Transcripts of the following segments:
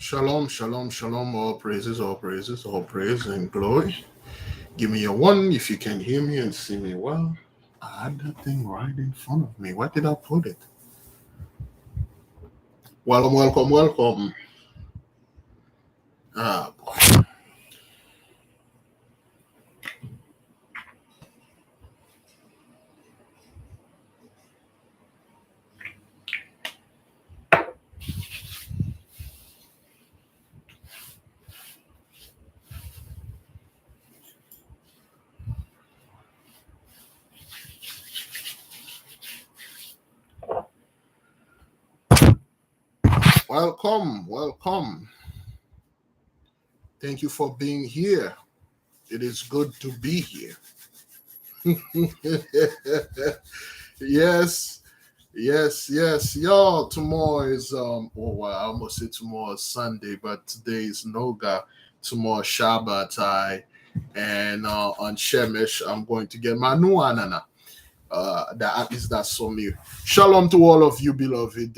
Shalom, shalom, shalom. All praises, all praise and glory. Give me a one if you can hear me and see me well. I had that thing right in front of me. Where did I put it? Welcome, welcome, welcome. Ah, boy. Welcome, welcome. Thank you for being here. It is good to be here. Yes, yes. Y'all, tomorrow is I almost said tomorrow is Sunday, but today is Noga, tomorrow Shabbat, and on Shemesh, I'm going to get my new anana. That at least that's for me. Shalom to all of you, beloved.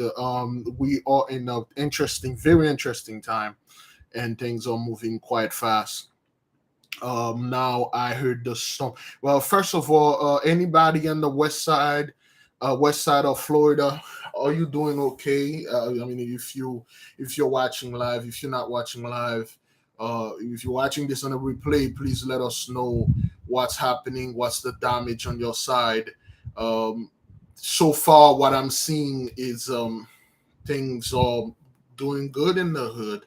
We are in an interesting, very interesting time, and things are moving quite fast. Now I heard the storm. Well, first of all, anybody on the west side of Florida, are you doing okay? I mean, if you're watching live, if you're not watching live, if you're watching this on a replay, please let us know what's happening, what's the damage on your side. So far, what I'm seeing is things are doing good in the hood.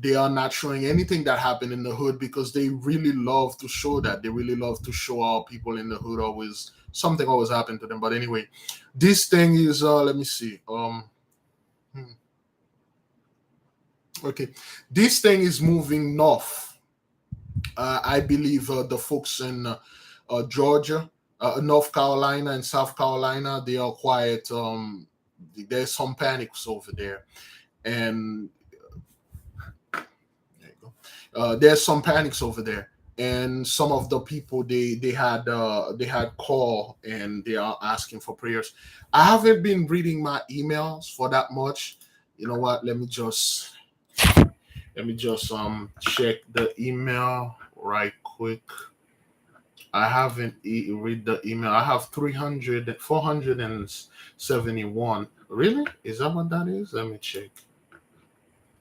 They are not showing anything that happened in the hood because they really love to show that. They really love to show our people in the hood always something always happened to them. But anyway, this thing is let me see. Hmm, okay. This thing is moving north. I believe the folks in Georgia, North Carolina and South Carolina, they are quite there's some panics over there. And there you go. There's some panics over there, and some of the people they had call and they are asking for prayers. I haven't been reading my emails for that much. You know what? Let me just check the email right quick. I haven't read the email. I have 471. Really? Is that what that is? Let me check.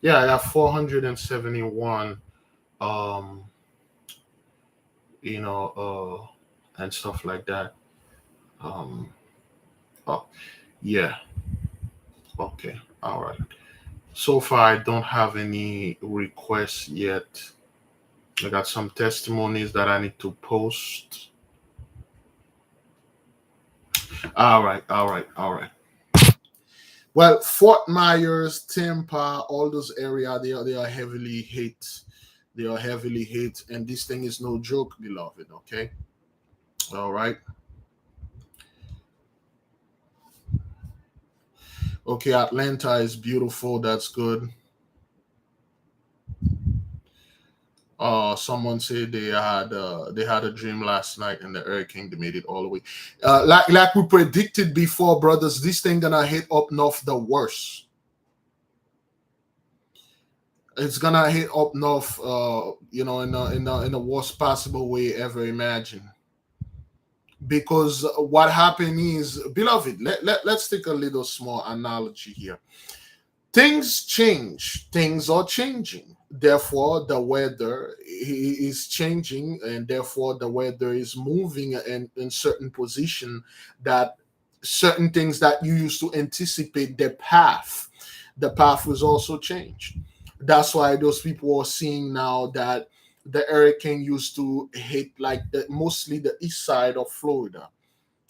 Yeah, I have 471 um you know, and stuff like that. Um, oh, yeah, okay, all right. So far, I don't have any requests yet. I got some testimonies that I need to post. All right. Well, Fort Myers, Tampa, all those areas, they are heavily hit. They are heavily hit, and this thing is no joke, beloved. Okay, all right. Okay, Atlanta is beautiful. That's good. Someone said they had a dream last night and the hurricane they made it all the way. Like we predicted before, brothers, this thing gonna hit up north the worst. It's gonna hit up north, in the worst possible way ever imagined. Because what happened is, beloved, let's take a little small analogy here. Things change, things are changing, therefore the weather is changing, and therefore the weather is moving in certain position, that certain things that you used to anticipate the path was also changed. That's why those people are seeing now that the hurricane used to hit like mostly the east side of Florida.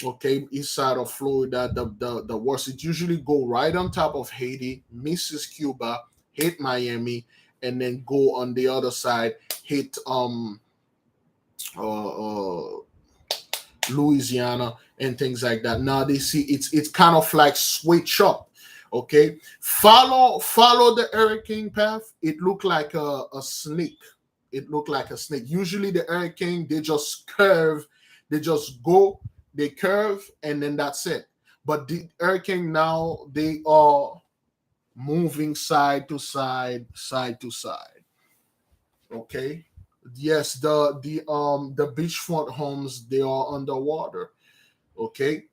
Okay, east side of Florida, the worst. It usually go right on top of Haiti, misses Cuba, hit Miami, and then go on the other side, hit uh, uh Louisiana and things like that. Now they see it's kind of like switch up. Okay, follow the hurricane path. It looked like a snake. It looked like a snake. Usually the hurricane, they just curve, they just go, they curve, and then that's it. But the hurricane now, they are moving side to side, side to side. Okay. Yes, the beachfront homes, they are underwater. Okay,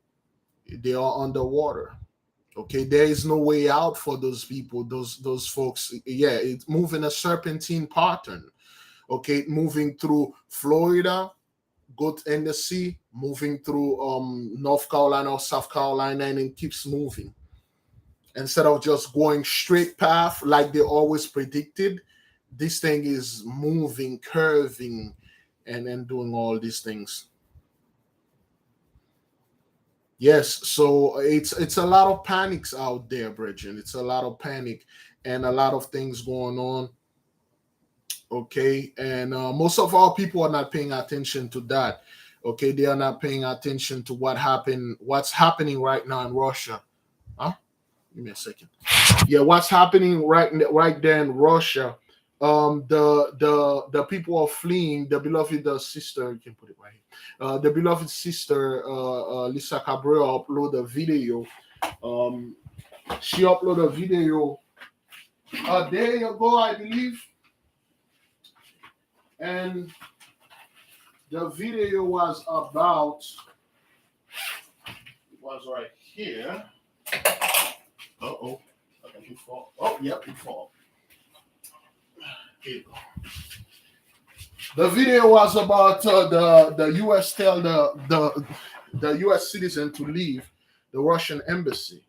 they are underwater. Okay, there is no way out for those people, those folks. Yeah, it's moving a serpentine pattern. Okay, moving through Florida, go in the sea, moving through North Carolina or South Carolina, and it keeps moving. Instead of just going straight path like they always predicted, this thing is moving, curving, and then doing all these things. Yes, so it's a lot of panics out there, Bridget. It's a lot of panic and a lot of things going on. Okay, and most of our people are not paying attention to that. Okay, they are not paying attention to what's happening right now in Russia. Huh? Give me a second. Yeah, what's happening right there in Russia? The people are fleeing. The beloved sister, you can put it right here. The beloved sister, Lisa Cabrera, uploaded a video. She uploaded a video a day ago, I believe, and the video was about. It was right here. Uh-oh. Okay, it fall. Oh, yep, it fall. Here you go. The video was about the U.S. tell the U.S. citizen to leave the Russian embassy.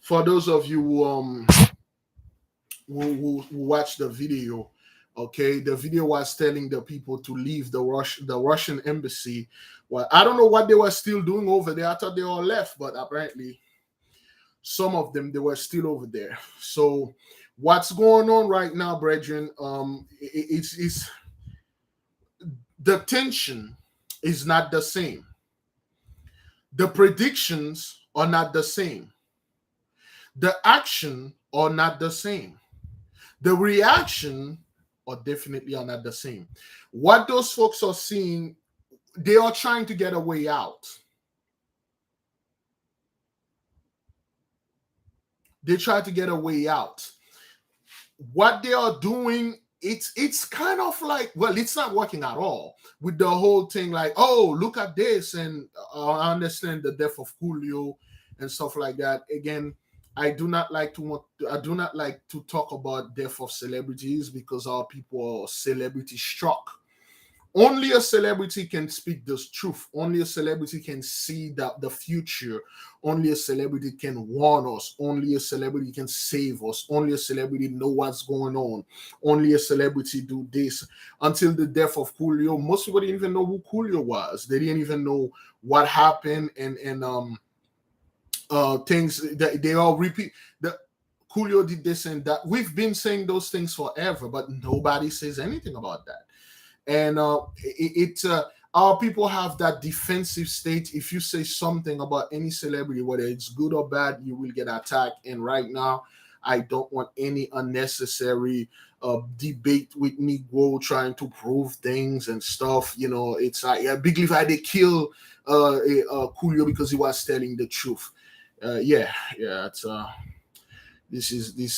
For those of you who watched the video, okay, the video was telling the people to leave the Russian embassy. Well, I don't know what they were still doing over there. I thought they all left, but apparently some of them, they were still over there. So what's going on right now, brethren? It's the tension is not the same. The predictions are not the same. The action are not the same. The reaction are definitely are not the same. What those folks are seeing, they are trying to get a way out. They try to get a way out. What they are doing, it's kind of like, well, it's not working at all with the whole thing. Like, oh, look at this, and I understand the death of Julio and stuff like that. Again, I do not like to talk about death of celebrities because our people are celebrity struck. Only a celebrity can speak this truth. Only a celebrity can see the future. Only a celebrity can warn us. Only a celebrity can save us. Only a celebrity know what's going on. Only a celebrity do this. Until the death of Julio, most people didn't even know who Julio was. They didn't even know what happened, and things that they all repeat. The Julio did this and that. We've been saying those things forever, but nobody says anything about that. And our people have that defensive state. If you say something about any celebrity, whether it's good or bad, you will get attacked. And right now, I don't want any unnecessary debate with Negro trying to prove things and stuff. You know, it's like Big Levi, they kill Julio because he was telling the truth. It's this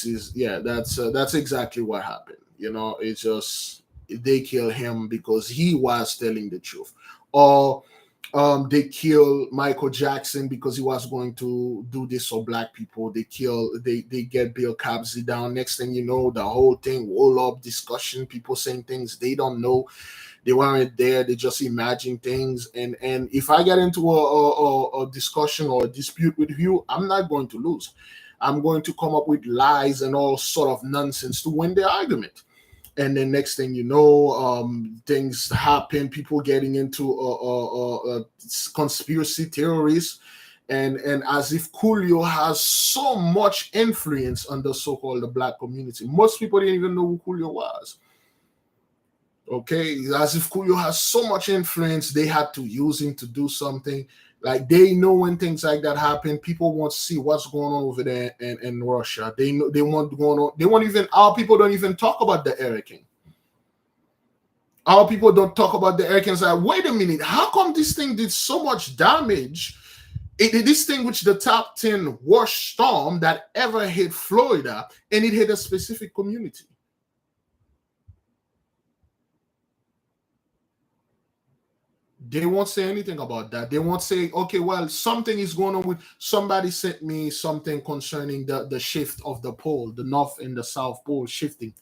is yeah, that's exactly what happened. You know, it's just they kill him because he was telling the truth, or they kill Michael Jackson because he was going to do this for black people. They get Bill Cosby down. Next thing you know, the whole thing roll up discussion, people saying things they don't know. They weren't there. They just imagine things. And if I get into a discussion or a dispute with you, I'm not going to lose. I'm going to come up with lies and all sort of nonsense to win the argument. And then next thing you know, things happen. People getting into conspiracy theories, and as if Julio has so much influence on the so-called the black community. Most people didn't even know who Julio was. Okay, as if Kuyo has so much influence, they had to use him to do something. Like they know when things like that happen, people want to see what's going on over there in Russia. They know they want going on. They won't even. Our people don't even talk about the hurricane. Our people don't talk about the hurricanes. Like, wait a minute, how come this thing did so much damage? This thing, which the top 10 worst storm that ever hit Florida, and it hit a specific community. They won't say anything about that. They won't say, okay, well, something is going on with somebody sent me something concerning the shift of the pole, the north and the south pole shifting.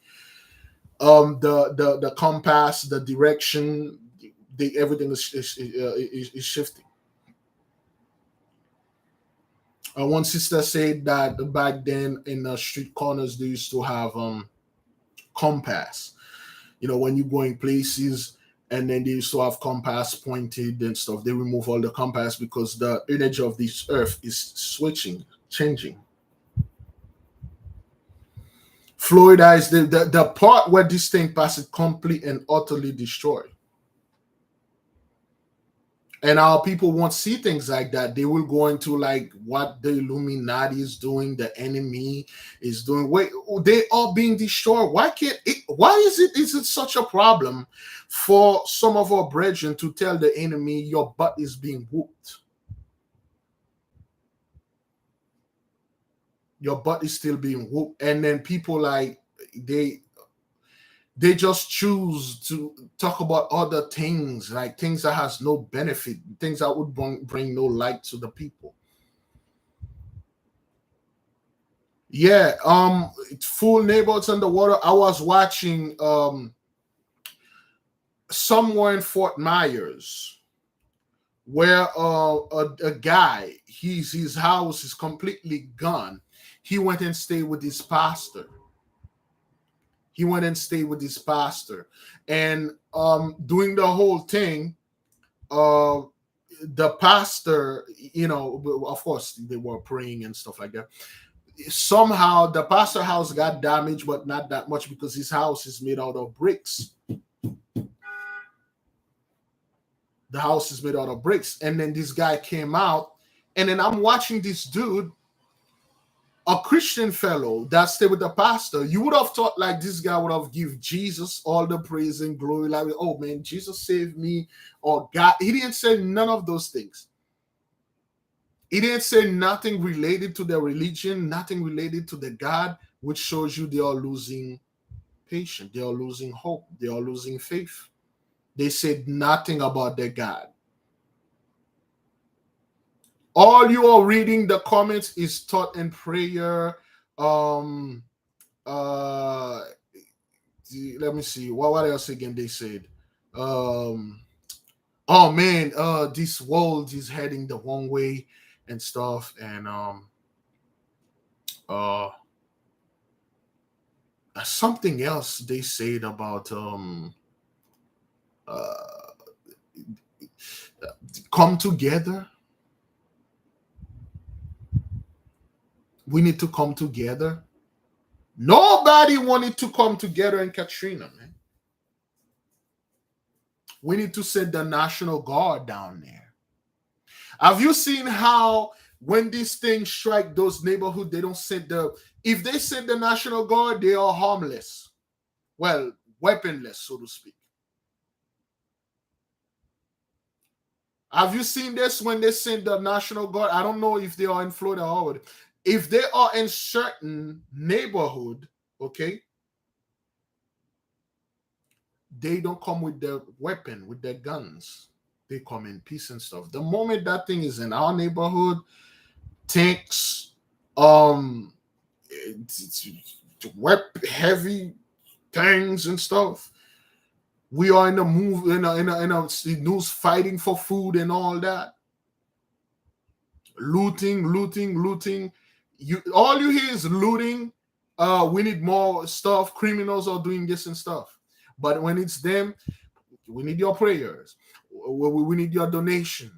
The compass, the direction, everything is shifting. One sister said that back then in the street corners they used to have compass. You know, when you're going places, and then they used to have compass pointed and stuff. They remove all the compass because the energy of this earth is switching, changing. Florida is the part where this thing passes complete and utterly destroyed. And our people won't see things like that. They will go into like what the Illuminati is doing, the enemy is doing. Wait, they are being destroyed. Why can't it? Why is it such a problem for some of our brethren to tell the enemy your butt is being whooped? Your butt is still being whooped, and then people like they just choose to talk about other things, like things that has no benefit, things that would bring no light to the people. Yeah, full neighborhoods underwater. I was watching somewhere in Fort Myers where a guy, his house is completely gone. He went and stayed with his pastor. He went and stayed with his pastor, and doing the whole thing, the pastor, you know, of course they were praying and stuff like that. Somehow the pastor house got damaged, but not that much because his house is made out of bricks. The house is made out of bricks, and then this guy came out, and then I'm watching this dude, a Christian fellow that stayed with the pastor. You would have thought like this guy would have give Jesus all the praise and glory, like, oh man, Jesus saved me, or God. He didn't say none of those things. He didn't say nothing related to their religion, nothing related to the God, which shows you they are losing patience, they are losing hope, they are losing faith. They said nothing about their God. All you are reading the comments is thought and prayer. Um, let me see. What else again they said? Oh man, this world is heading the wrong way and stuff, and uh something else they said about uh come together. We need to come together. Nobody wanted to come together in Katrina, man. We need to send the National Guard down there. Have you seen how when these things strike those neighborhoods, they don't send if they send the National Guard, they are harmless. Well, weaponless, so to speak. Have you seen this when they send the National Guard? I don't know if they are in Florida or if they are in certain neighborhood, okay, they don't come with their weapon, with their guns. They come in peace and stuff. The moment that thing is in our neighborhood, tanks, it's heavy things and stuff. We are in the move in a news fighting for food and all that. Looting. All you hear is looting. We need more stuff. Criminals are doing this and stuff. But when it's them, we need your prayers. We need your donation.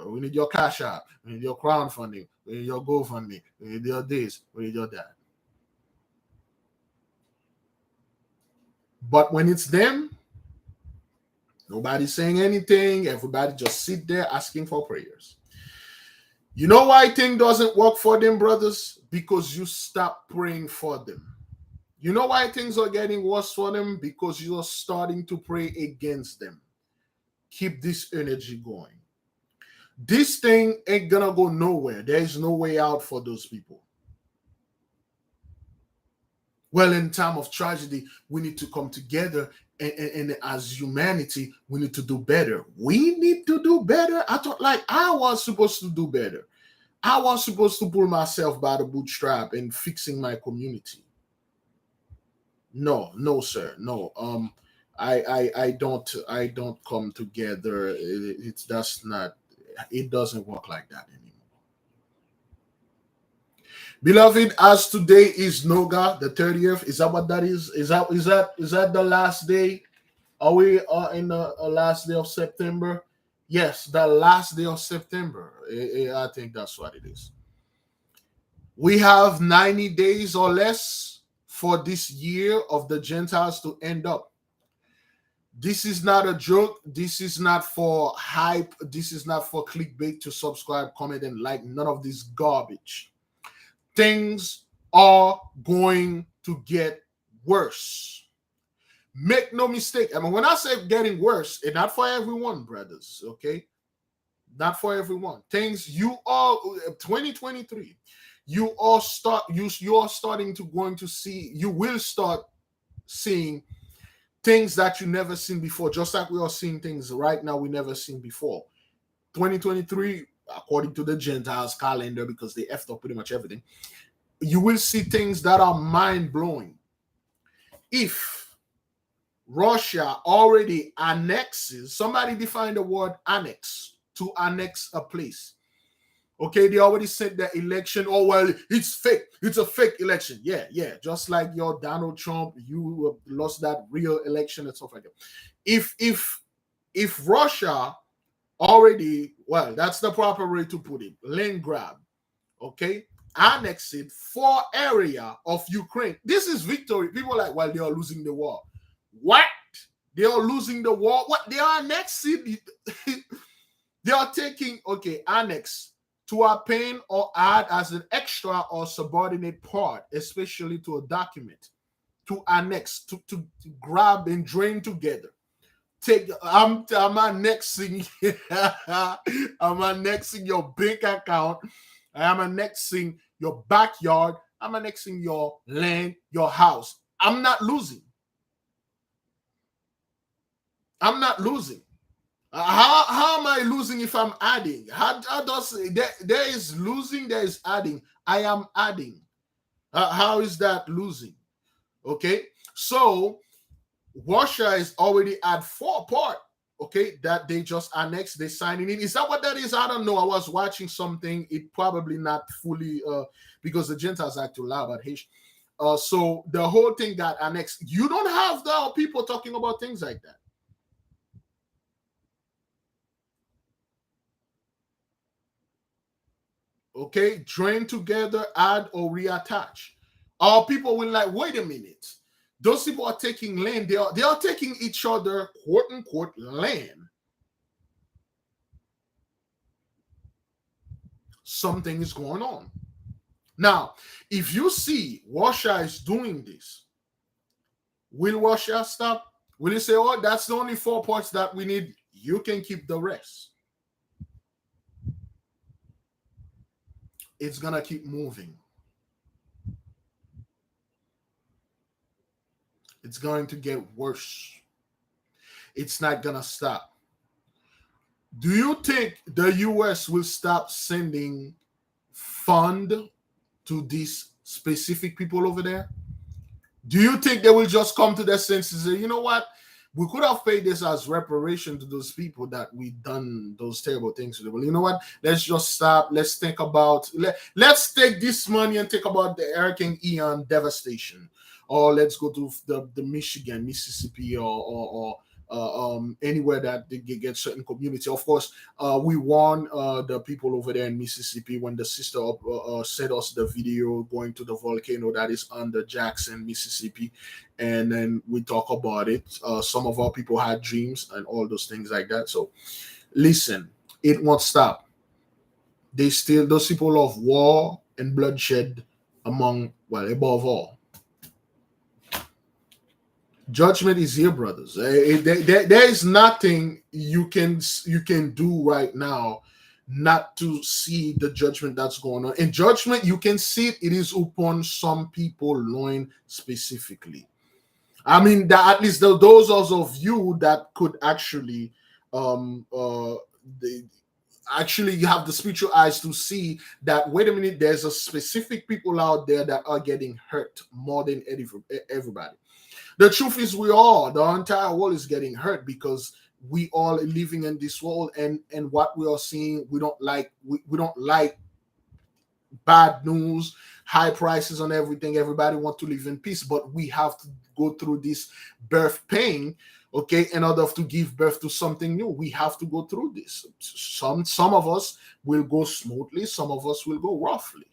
We need your cash app. We need your crowdfunding. We need your GoFundMe. We need your this. We need your that. But when it's them, Nobody's saying anything. Everybody just sit there asking for prayers. You know why thing doesn't work for them, brothers? Because you stop praying for them. You know why things are getting worse for them? Because you're starting to pray against them. Keep this energy going. This thing ain't gonna go nowhere. There is no way out for those people. Well, in time of tragedy, we need to come together, and as humanity, we need to do better. We need to do better. I thought like I was supposed to do better. I was supposed to pull myself by the bootstrap and fixing my community. No, sir. No. I don't come together. It's that's not. It doesn't work like that anymore. Beloved, as today is Noga, the 30th. Is that what that is? Is that the last day? Are we in the last day of September? Yes, the last day of September. I think that's what it is. We have 90 days or less for this year of the Gentiles to end up. This is not a joke. This is not for hype. This is not for clickbait to subscribe, comment, and like. None of this garbage. Things are going to get worse. Make no mistake. I mean, when I say getting worse, it's not for everyone, brothers. Okay, not for everyone. Things you are 2023. You are starting to going to see. You will start seeing things that you never seen before. Just like we are seeing things right now we never seen before. 2023, according to the Gentiles calendar, because they effed up pretty much everything, you will see things that are mind-blowing. If Russia already annexes, somebody define the word annex, to annex a place. Okay, they already said the election. Oh, well, it's fake. It's a fake election. Yeah. Just like your Donald Trump, you lost that real election and stuff like that. If Russia already, well, that's the proper way to put it, land grab, okay, annex it for area of Ukraine. This is victory. People are like, well, they are losing the war. What? They are losing the war? What? They are annexing. They are taking, okay, annex to append or add as an extra or subordinate part, especially to a document, to annex, to grab and drain together. I'm annexing I'm annexing your bank account. I'm annexing your backyard. I'm annexing your land, your house. I'm not losing. I'm not losing. How am I losing if I'm adding? How does there is losing, there is adding. I am adding. How is that losing? Okay, so Russia is already at 4 part. Okay, that they just annexed, they signing in. Is that what that is? I don't know. I was watching something. It probably not fully because the Gentiles act too loud about Haitian. So the whole thing got annexed. You don't have the people talking about things like that. Okay, join together, add or reattach. Our people will like, wait a minute. Those people are taking land. They are taking each other, quote unquote, land. Something is going on. Now, if you see Russia is doing this, will Russia stop? Will you say, oh, that's the only 4 parts that we need? You can keep the rest. It's gonna keep moving. It's going to get worse. It's not gonna stop. Do you think the US will stop sending fund to these specific people over there? Do you think they will just come to their senses and say, you know what? We could have paid this as reparation to those people that we done those terrible things to them. Well, you know what? Let's just stop. Let's think about, let's take this money and think about the Hurricane Ian devastation. Or let's go to the Michigan, Mississippi, or anywhere that they get certain community. Of course, we warn the people over there in Mississippi when the sister sent us the video going to the volcano that is under Jackson, Mississippi, and then we talk about it. Some of our people had dreams and all those things like that. So listen, it won't stop. Those people of war and bloodshed above all. Judgment is here, brothers. There is nothing you can do right now not to see the judgment that's going on. And judgment, you can see it is upon some people loin specifically. I mean, that at least those of you that could actually actually you have the spiritual eyes to see that, wait a minute, there's a specific people out there that are getting hurt more than everybody. The truth is the entire world is getting hurt because we all are living in this world, and what we are seeing, we don't like bad news, high prices on everything. Everybody wants to live in peace, but we have to go through this birth pain, okay, in order to give birth to something new. We have to go through this. Some of us will go smoothly, some of us will go roughly.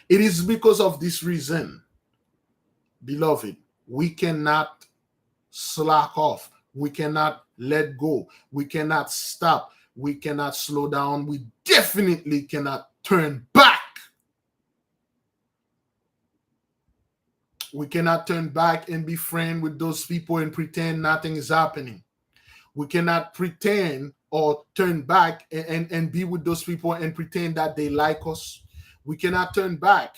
It is because of this reason, beloved, we cannot slack off. We cannot let go. We cannot stop. We cannot slow down. We definitely cannot turn back. We cannot turn back and be friends with those people and pretend nothing is happening. We cannot pretend or turn back and be with those people and pretend that they like us. We cannot turn back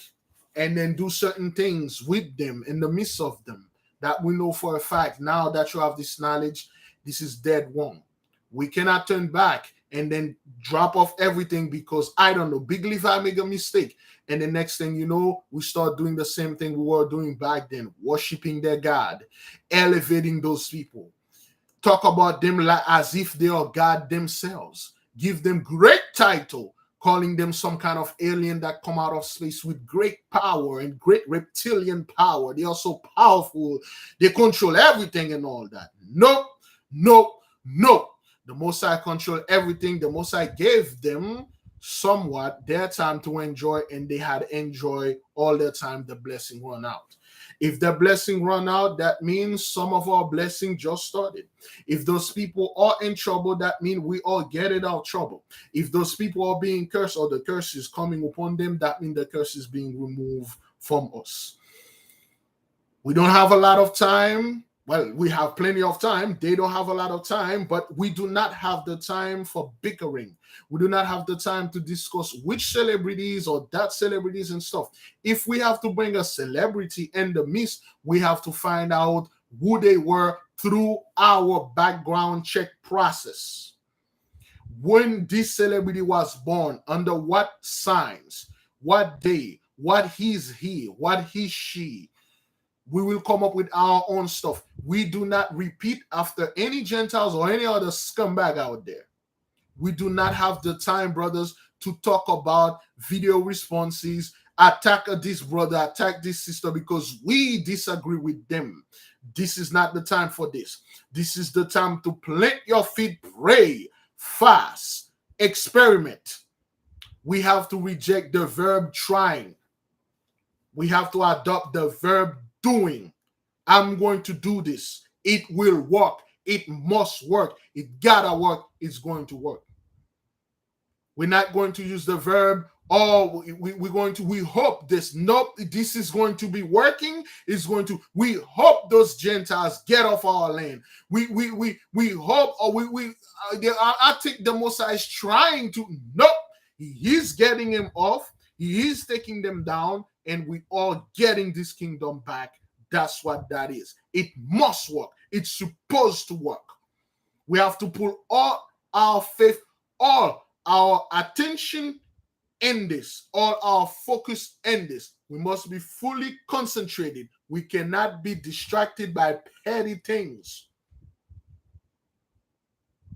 and then do certain things with them in the midst of them that we know for a fact, now that you have this knowledge, this is dead wrong. We cannot turn back and then drop off everything because, I don't know, Big Levi made a mistake. And the next thing you know, we start doing the same thing we were doing back then, worshiping their God, elevating those people. Talk about them like as if they are God themselves. Give them great title, calling them some kind of alien that come out of space with great power and great reptilian power. They are so powerful. They control everything and all that. Nope, nope, nope. The Most High control everything. The Most High gave them somewhat their time to enjoy, and they had enjoyed all their time. The blessing run out. If the blessing run out, that means some of our blessing just started. If those people are in trouble, that means we all get it out of trouble. If those people are being cursed or the curse is coming upon them, that means the curse is being removed from us. We don't have a lot of time. Well, we have plenty of time. They don't have a lot of time, but we do not have the time for bickering. We do not have the time to discuss which celebrities or that celebrities and stuff. If we have to bring a celebrity in the midst, we have to find out who they were through our background check process. When this celebrity was born, under what signs, what day, what he, what she. We will come up with our own stuff. We do not repeat after any Gentiles or any other scumbag out there. We do not have the time, brothers, to talk about video responses, attack this brother, attack this sister because we disagree with them. This is not the time for this. This is the time to plant your feet, pray, fast, experiment. We have to reject the verb trying. We have to adopt the verb doing. I'm going to do this. It will work. It must work. It gotta work. It's going to work. We're not going to use the verb, oh, we hope this. Nope, this is going to be working. We hope those Gentiles get off our land. We hope, or I think the Most High is trying to, nope, he's getting him off. He is taking them down, and we are getting this kingdom back. That's what that is. It must work. It's supposed to work. We have to put all our faith, all our attention in this, all our focus in this. We must be fully concentrated. We cannot be distracted by petty things.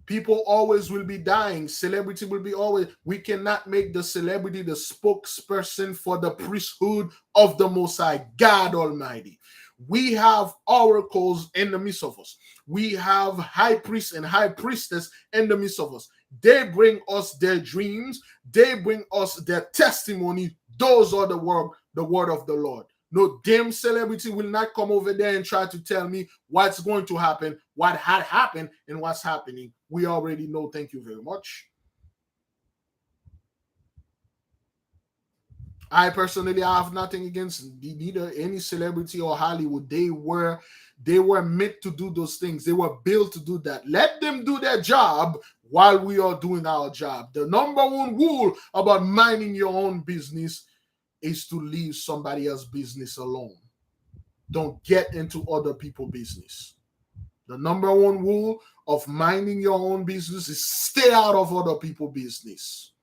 People always will be dying. Celebrity will be always. We cannot make the celebrity the spokesperson for the priesthood of the Most High God Almighty. We have oracles in the midst of us. We have high priests and high priestess in the midst of us. They bring us their dreams. They bring us their testimony. Those are the word of the Lord. No damn celebrity will not come over there and try to tell me what's going to happen, what had happened, and what's happening. We already know. Thank you very much. I personally have nothing against neither any celebrity or Hollywood. They were meant to do those things. They were built to do that. Let them do their job while we are doing our job. The number one rule about minding your own business is to leave somebody else's business alone. Don't get into other people's business. The number one rule of minding your own business is stay out of other people's business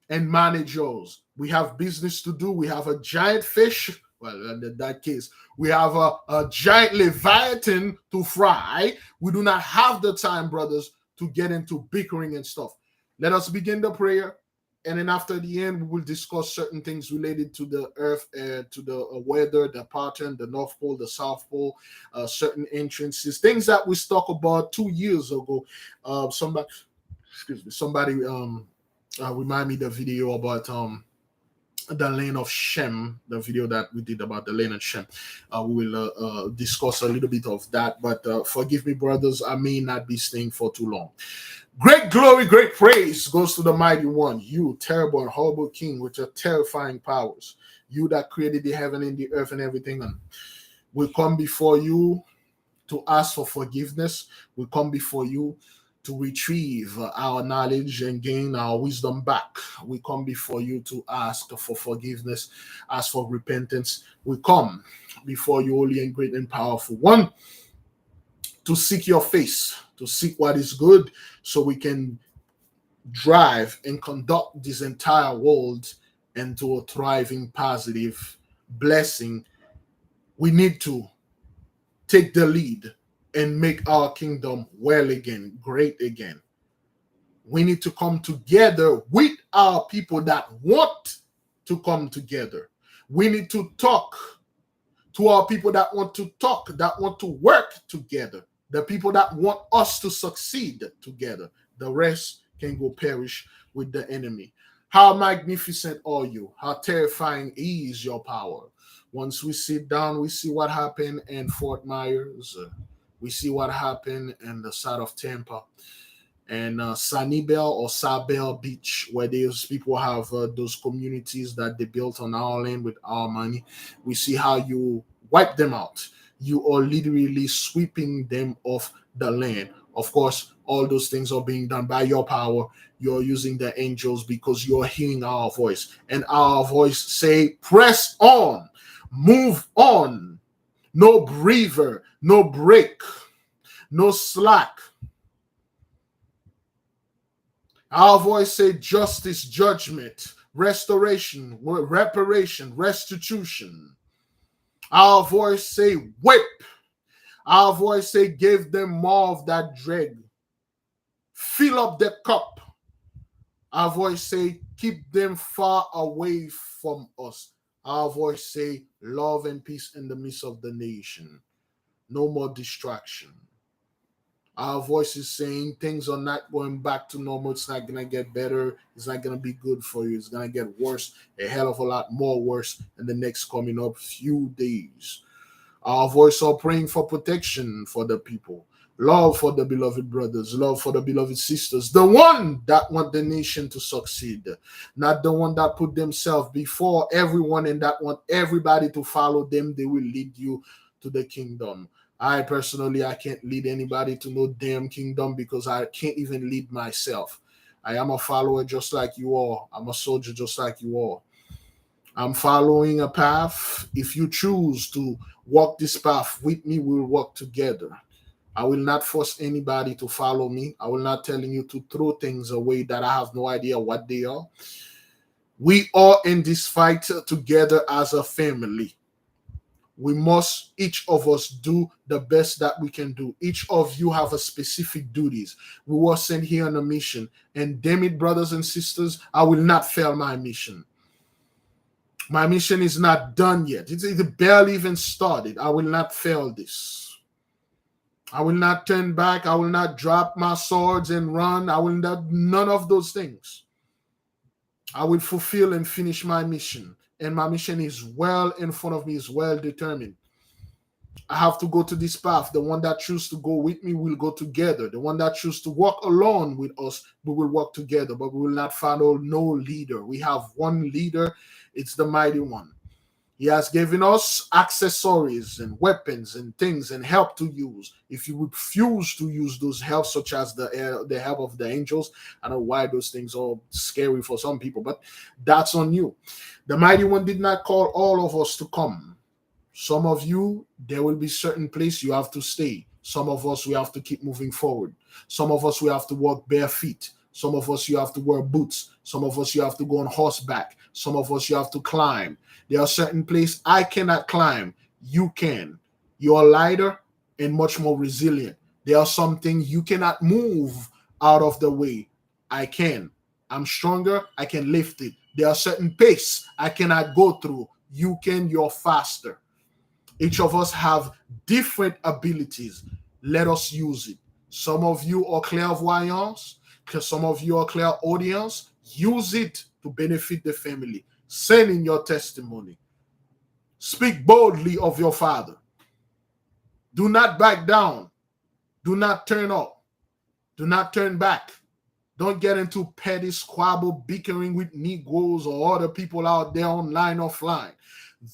and manage yours. We have business to do. We have a giant fish. Well, in that case, we have a giant Leviathan to fry. We do not have the time, brothers, to get into bickering and stuff. Let us begin the prayer. And then after the end, we will discuss certain things related to the earth, to the weather, the pattern, the North Pole, the South Pole, certain entrances, things that we talked about 2 years ago. Somebody remind me the video about the lane of Shem, the video that we did about the lane of Shem. We will discuss a little bit of that, but forgive me, brothers, I may not be staying for too long. Great glory, great praise goes to the mighty one, you terrible and horrible king with your terrifying powers, you that created the heaven and the earth and everything. And we come before you to ask for forgiveness. We come before you to retrieve our knowledge and gain our wisdom back. We come before you to ask for forgiveness, ask for repentance. We come before you, holy and great and powerful one, to seek your face, to seek what is good, so we can drive and conduct this entire world into a thriving, positive blessing. We need to take the lead and make our kingdom well again, great again. We need to come together with our people that want to come together. We need to talk to our people that want to talk, that want to work together, the people that want us to succeed together. The rest can go perish with the enemy. How magnificent are you? How terrifying is your power? Once we sit down, we see what happened in Fort Myers. We see what happened in the side of Tampa and Sanibel or Sabel Beach, where those people have those communities that they built on our land with our money. We see how you wipe them out. You are literally sweeping them off the land. Of course, all those things are being done by your power. You're using the angels because you're hearing our voice. And our voice say, press on, move on. No breather, no break, no slack. Our voice say justice, judgment, restoration, reparation, restitution. Our voice say whip. Our voice say give them more of that dreg. Fill up the cup. Our voice say keep them far away from us. Our voice say love and peace in the midst of the nation. No more distraction. Our voice is saying things are not going back to normal. It's not going to get better. It's not going to be good for you. It's going to get worse, a hell of a lot more worse in the next coming up few days. Our voice are praying for protection for the people. Love for the beloved brothers, love for the beloved sisters, the one that want the nation to succeed, not the one that put themselves before everyone and that want everybody to follow them. They will lead you to the kingdom. I personally, I can't lead anybody to no damn kingdom because I can't even lead myself. I am a follower just like you are. I'm a soldier just like you are. I'm following a path. If you choose to walk this path with me, we'll walk together. I will not force anybody to follow me. I will not telling you to throw things away that I have no idea what they are. We are in this fight together as a family. We must, each of us, do the best that we can do. Each of you have a specific duties. We were sent here on a mission. And damn it, brothers and sisters, I will not fail my mission. My mission is not done yet. It barely even started. I will not fail this. I will not turn back. I will not drop my swords and run. I will not, none of those things. I will fulfill and finish my mission. And my mission is well in front of me, is well determined. I have to go to this path. The one that chooses to go with me will go together. The one that chooses to walk alone with us, we will walk together, but we will not follow no leader. We have one leader. It's the mighty one. He has given us accessories and weapons and things and help to use. If you refuse to use those helps, such as the help of the angels, I don't know why those things are scary for some people, but that's on you. The mighty one did not call all of us to come. Some of you, there will be certain place you have to stay. Some of us, we have to keep moving forward. Some of us, we have to walk bare feet. Some of us, you have to wear boots. Some of us, you have to go on horseback. Some of us, you have to climb. There are certain places I cannot climb. You can. You're lighter and much more resilient. There are some things you cannot move out of the way. I can. I'm stronger. I can lift it. There are certain pace I cannot go through. You can. You're faster. Each of us have different abilities. Let us use it. Some of you are clairvoyants. Some of you are clairaudience. Use it to benefit the family. Send in your testimony. Speak boldly of your Father. Do not back down. Do not turn up. Do not turn back. Don't get into petty squabble, bickering with Negroes or other people out there online, offline.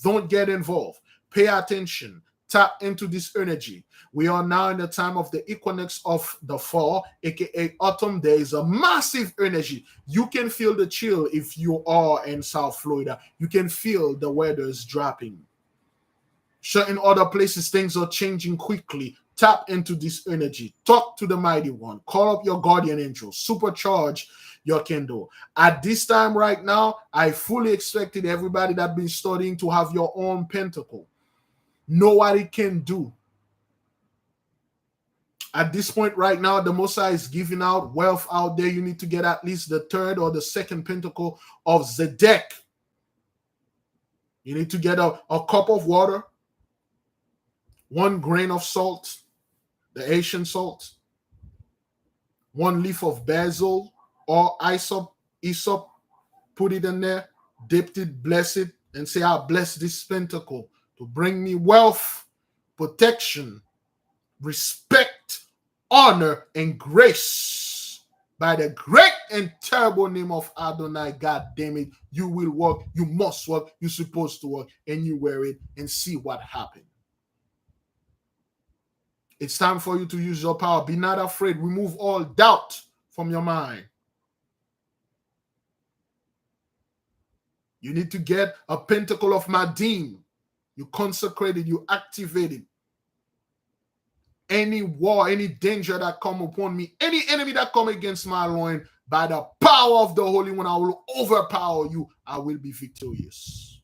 Don't get involved. Pay attention. Tap into this energy. We are now in the time of the equinox of the fall, aka autumn. There is a massive energy. You can feel the chill if you are in South Florida. You can feel the weather is dropping. Certain other places, things are changing quickly. Tap into this energy. Talk to the mighty one. Call up your guardian angel. Supercharge your candle. At this time right now, I fully expected everybody that been studying to have your own pentacle. Know what it can do. At this point right now, the Most High is giving out wealth out there. You need to get at least the third or the second pentacle of Zodiac. You need to get a cup of water, 1 grain of salt, the Asian salt, 1 leaf of basil or hyssop, put it in there, dip it, bless it, and say, I bless this pentacle to bring me wealth, protection, respect, honor, and grace. By the great and terrible name of Adonai, God damn it, you will work, you must work, you're supposed to work, and you wear it and see what happens. It's time for you to use your power. Be not afraid. Remove all doubt from your mind. You need to get a pentacle of Madim. You consecrate it, you activate it. Any war, any danger that come upon me, any enemy that come against my loin, by the power of the Holy One, I will overpower you. I will be victorious.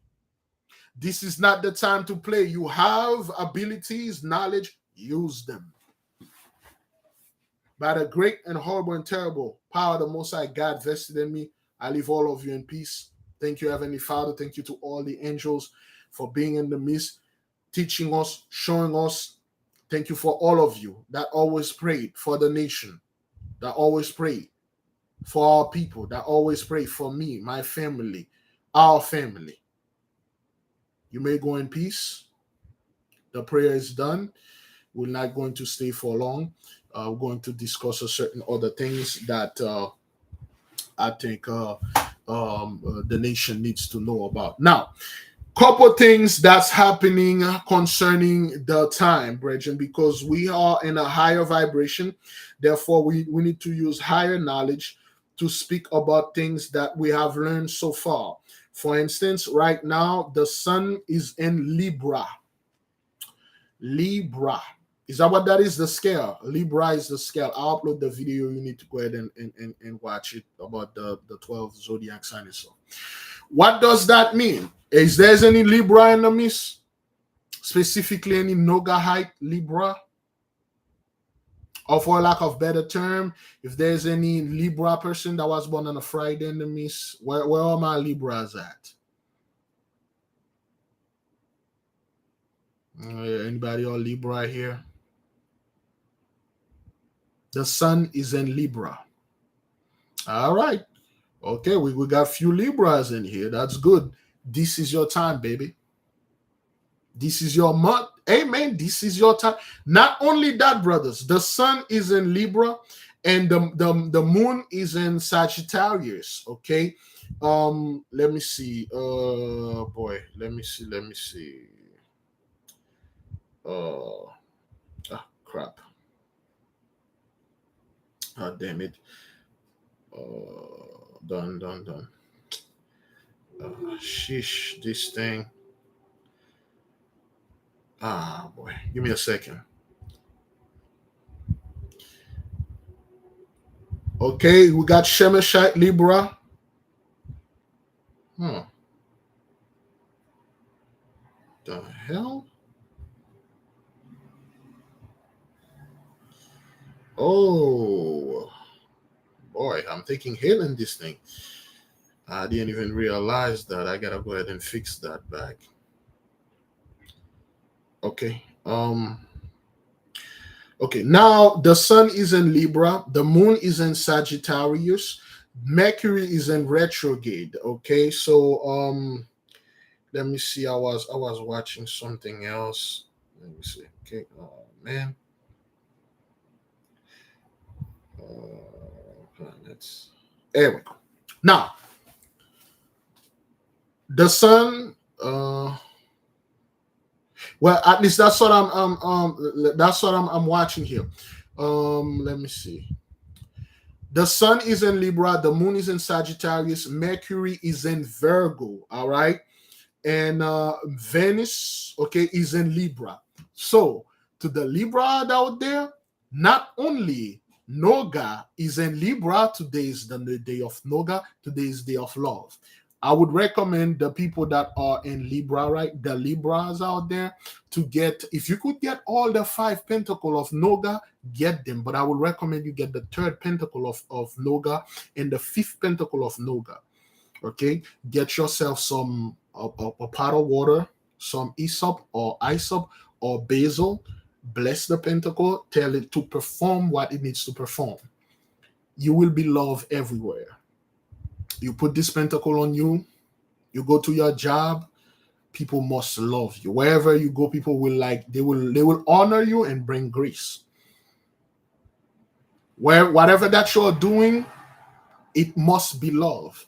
This is not the time to play. You have abilities, knowledge, use them. By the great and horrible and terrible power of the Most High God vested in me, I leave all of you in peace. Thank you, Heavenly Father. Thank you to all the angels for being in the midst, teaching us, showing us. Thank you for all of you that always prayed for the nation, that always prayed for our people, that always pray for me, my family, our family. You may go in peace. The prayer is done. We're not going to stay for long. We're going to discuss certain other things that I think the nation needs to know about. Now, couple things that's happening concerning the time, brethren, because we are in a higher vibration. Therefore, we need to use higher knowledge to speak about things that we have learned so far. For instance, right now, the sun is in Libra. Libra. Is that what that is? The scale. Libra is the scale. I'll upload the video. You need to go ahead and watch it about the 12 zodiac signs. So, what does that mean? Is there any Libra in the midst? Specifically, any Nogahite Libra? Or for lack of better term, if there's any Libra person that was born on a Friday in the midst, where are my Libras at? Anybody on Libra here? The sun is in Libra. All right. Okay, we got a few Libras in here. That's good. This is your time, baby. This is your month. Amen. This is your time. Not only that, brothers, the sun is in Libra and the moon is in Sagittarius. Okay. Let me see. Boy, let me see. Crap. Oh, damn it. Done. Sheesh, this thing. Ah, boy. Give me a second. Okay, we got Shemeshite Libra. The hell? Oh, boy, I'm taking hit in this thing. I didn't even realize that. I gotta go ahead and fix that back. Okay. Okay, now the sun is in Libra, the moon is in Sagittarius, Mercury is in retrograde. Okay, so let me see. I was watching something else. Let me see. Okay, oh man. Planets. There we go. Now, the sun. Well, at least that's what I'm watching here. Let me see. The sun is in Libra, the moon is in Sagittarius, Mercury is in Virgo. All right, and Venus, okay, is in Libra. So to the Libra out there, not only Noga is in Libra, today is the day of Noga, today is day of love. I would recommend the people that are in Libra, right? The Libras out there to get, if you could get all the 5 pentacle of Noga, get them. But I would recommend you get the 3rd pentacle of Noga and the 5th pentacle of Noga. Okay, get yourself some a pot of water, some Aesop or Isop or basil. Bless the pentacle, tell it to perform what it needs to perform. You will be loved everywhere. You put this pentacle on you, you go to your job, people must love you. Wherever you go, people will they will honor you and bring grace. Whatever that you're doing, it must be love.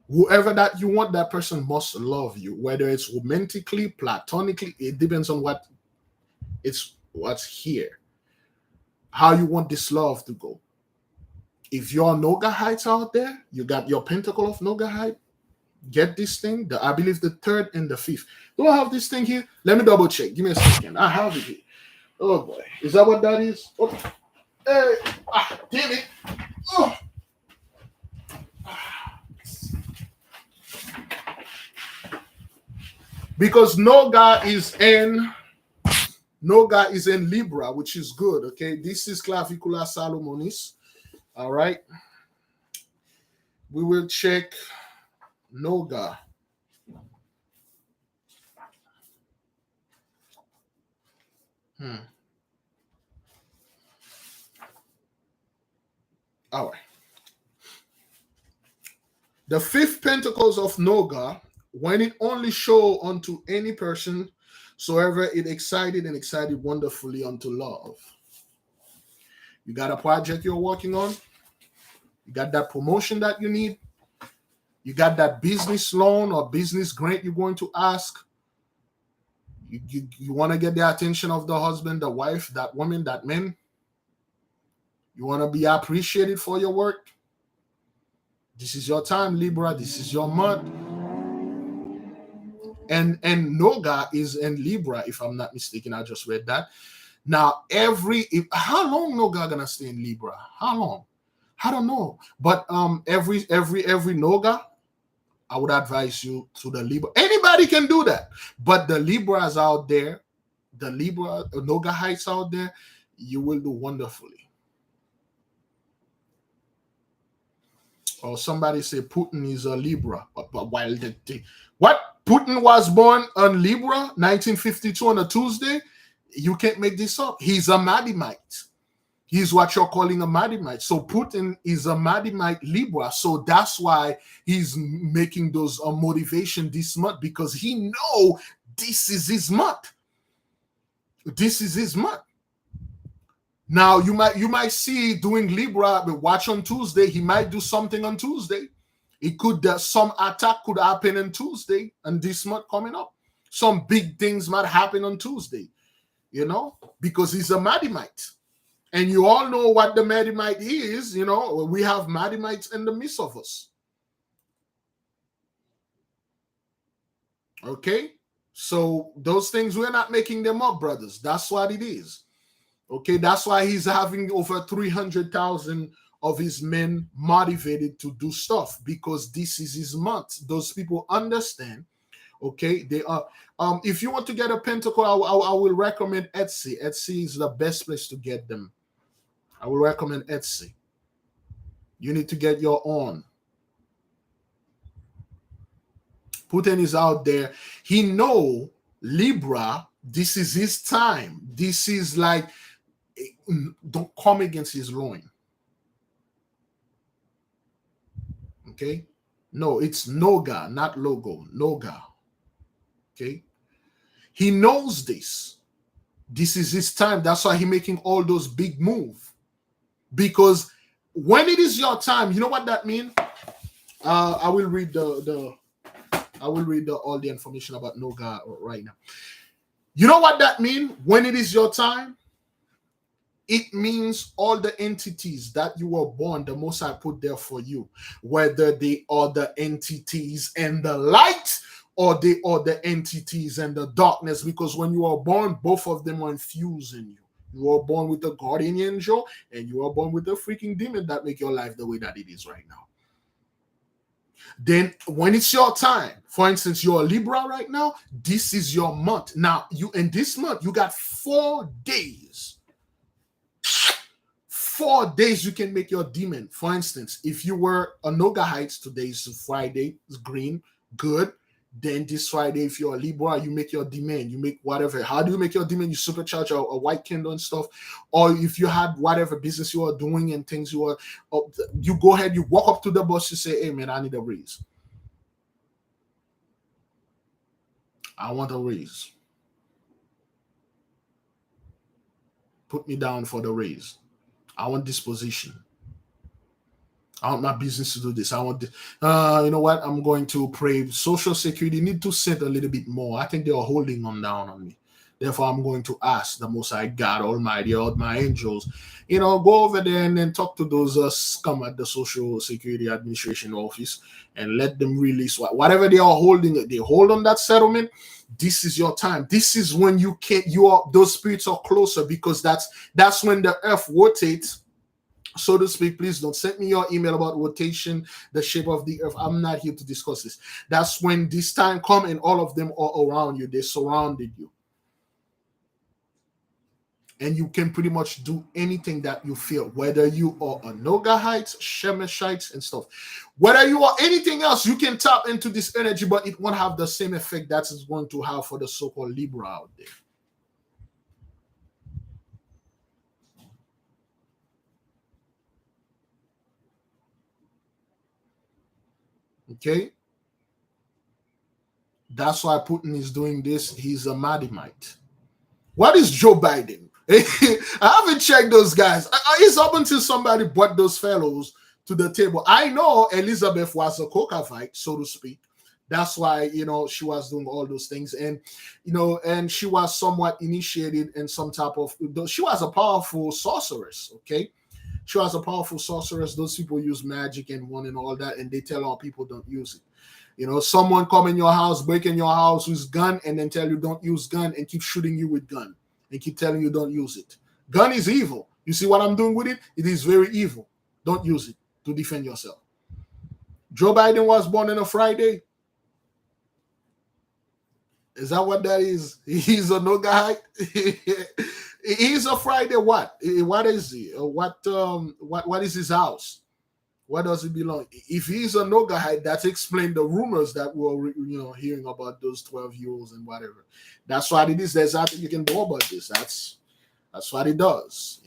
Whoever that you want, that person must love you. Whether it's romantically, platonically, it depends on what's here. How you want this love to go. If you're Noga Heights out there, you got your pentacle of Noga Height. Get this thing. I believe the 3rd and the 5th. Do I have this thing here? Let me double check. Give me a second. I have it here. Oh boy, is that what that is? Okay. Hey, damn it. Oh. Because Noga is in Libra, which is good. Okay, this is Clavicula Salomonis. All right, we will check Noga. All right. The 5th pentacles of Noga, when it only show unto any person, soever it excited wonderfully unto love. You got a project you're working on. You got that promotion that you need. You got that business loan or business grant you're going to ask. You want to get the attention of the husband, the wife, that woman, that man. You want to be appreciated for your work. This is your time, Libra. This is your month. And Noga is in Libra, if I'm not mistaken. I just read that. Now, how long Noga gonna stay in Libra? How long? I don't know. But every Noga, I would advise you to the Libra. Anybody can do that. But the Libras out there, the Libra Noga Heights out there, you will do wonderfully. Or somebody say Putin is a Libra. But while what? Putin was born on Libra, 1952 on a Tuesday. You can't make this up. He's a Madimite. He's what you're calling a Madimite. So Putin is a Madimite Libra. So that's why he's making those motivation this month, because he know this is his month. This is his month. Now you might see doing Libra, but watch on Tuesday. He might do something on Tuesday. It could some attack could happen on Tuesday and this month coming up. Some big things might happen on Tuesday, because he's a Madimite. And you all know what the Madimite is. We have Madimites in the midst of us. Okay? So those things, we're not making them up, brothers. That's what it is. Okay? That's why he's having over 300,000 of his men motivated to do stuff, because this is his month. Those people understand. Okay? They are. If you want to get a pentacle, I will recommend Etsy. Etsy is the best place to get them. I will recommend Etsy. You need to get your own. Putin is out there. He know Libra, this is his time. This is like, don't come against his loin. Okay? No, it's Noga, not logo. Noga. Okay? He knows this. This is his time. That's why he's making all those big moves. Because when it is your time, you know what that means? I will read all the information about Noga right now. You know what that means? When it is your time, it means all the entities that you were born, the Most High put there for you, whether they are the entities and the light or they are the entities and the darkness, because when you are born, both of them are infused in you. You are born with the guardian angel, and you are born with the freaking demon that make your life the way that it is right now. Then when it's your time, for instance, you're a Libra right now, this is your month. Now, in this month, you got 4 days. 4 days you can make your demon. For instance, if you were a Noga Heights, today is Friday, it's green, good. Then this Friday, if you're a Libra, you make your demand. You make whatever. How do you make your demand? You supercharge a white candle and stuff. Or if you had whatever business you are doing and things you go ahead, you walk up to the boss, you say, hey, man, I need a raise. I want a raise. Put me down for the raise. I want this position. I want my business to do this. I want, you know what? I'm going to pray. Social Security need to send a little bit more. I think they are holding them down on me. Therefore, I'm going to ask the Most High God Almighty, all my angels, go over there and then talk to those scum at the Social Security Administration office and let them release whatever they are holding. They hold on that settlement. This is your time. This is when those spirits are closer, because that's when the earth rotates, so to speak. Please don't send me your email about rotation, the shape of the earth. I'm not here to discuss this. That's when this time come and all of them are around you. They surrounded you. And you can pretty much do anything that you feel, whether you are a Nogahites, Shemeshites, and stuff. Whether you are anything else, you can tap into this energy, but it won't have the same effect that it's going to have for the so-called Libra out there. Okay? That's why Putin is doing this. He's a Madimite. What is Joe Biden? I haven't checked those guys. It's up until somebody brought those fellows to the table. I know Elizabeth was a Caucasite, so to speak. That's why, she was doing all those things. And, and she was somewhat initiated in some type of, she was a powerful sorceress, okay? She was a powerful sorceress. Those people use magic and one and all that, and they tell our people don't use it. Someone come in your house, break in your house with gun, and then tell you don't use gun and keep shooting you with gun and keep telling you don't use it. Gun is evil. You see what I'm doing with it? It is very evil. Don't use it to defend yourself. Joe Biden was born on a Friday. Is that what that is? He's a Nogahite. He's a Friday. What? What is he? What is his house? Where does he belong? If he's a Nogaite, that explains the rumors that we're hearing about those 12-year-olds and whatever. That's what it is. There's nothing you can do about this. That's what it does.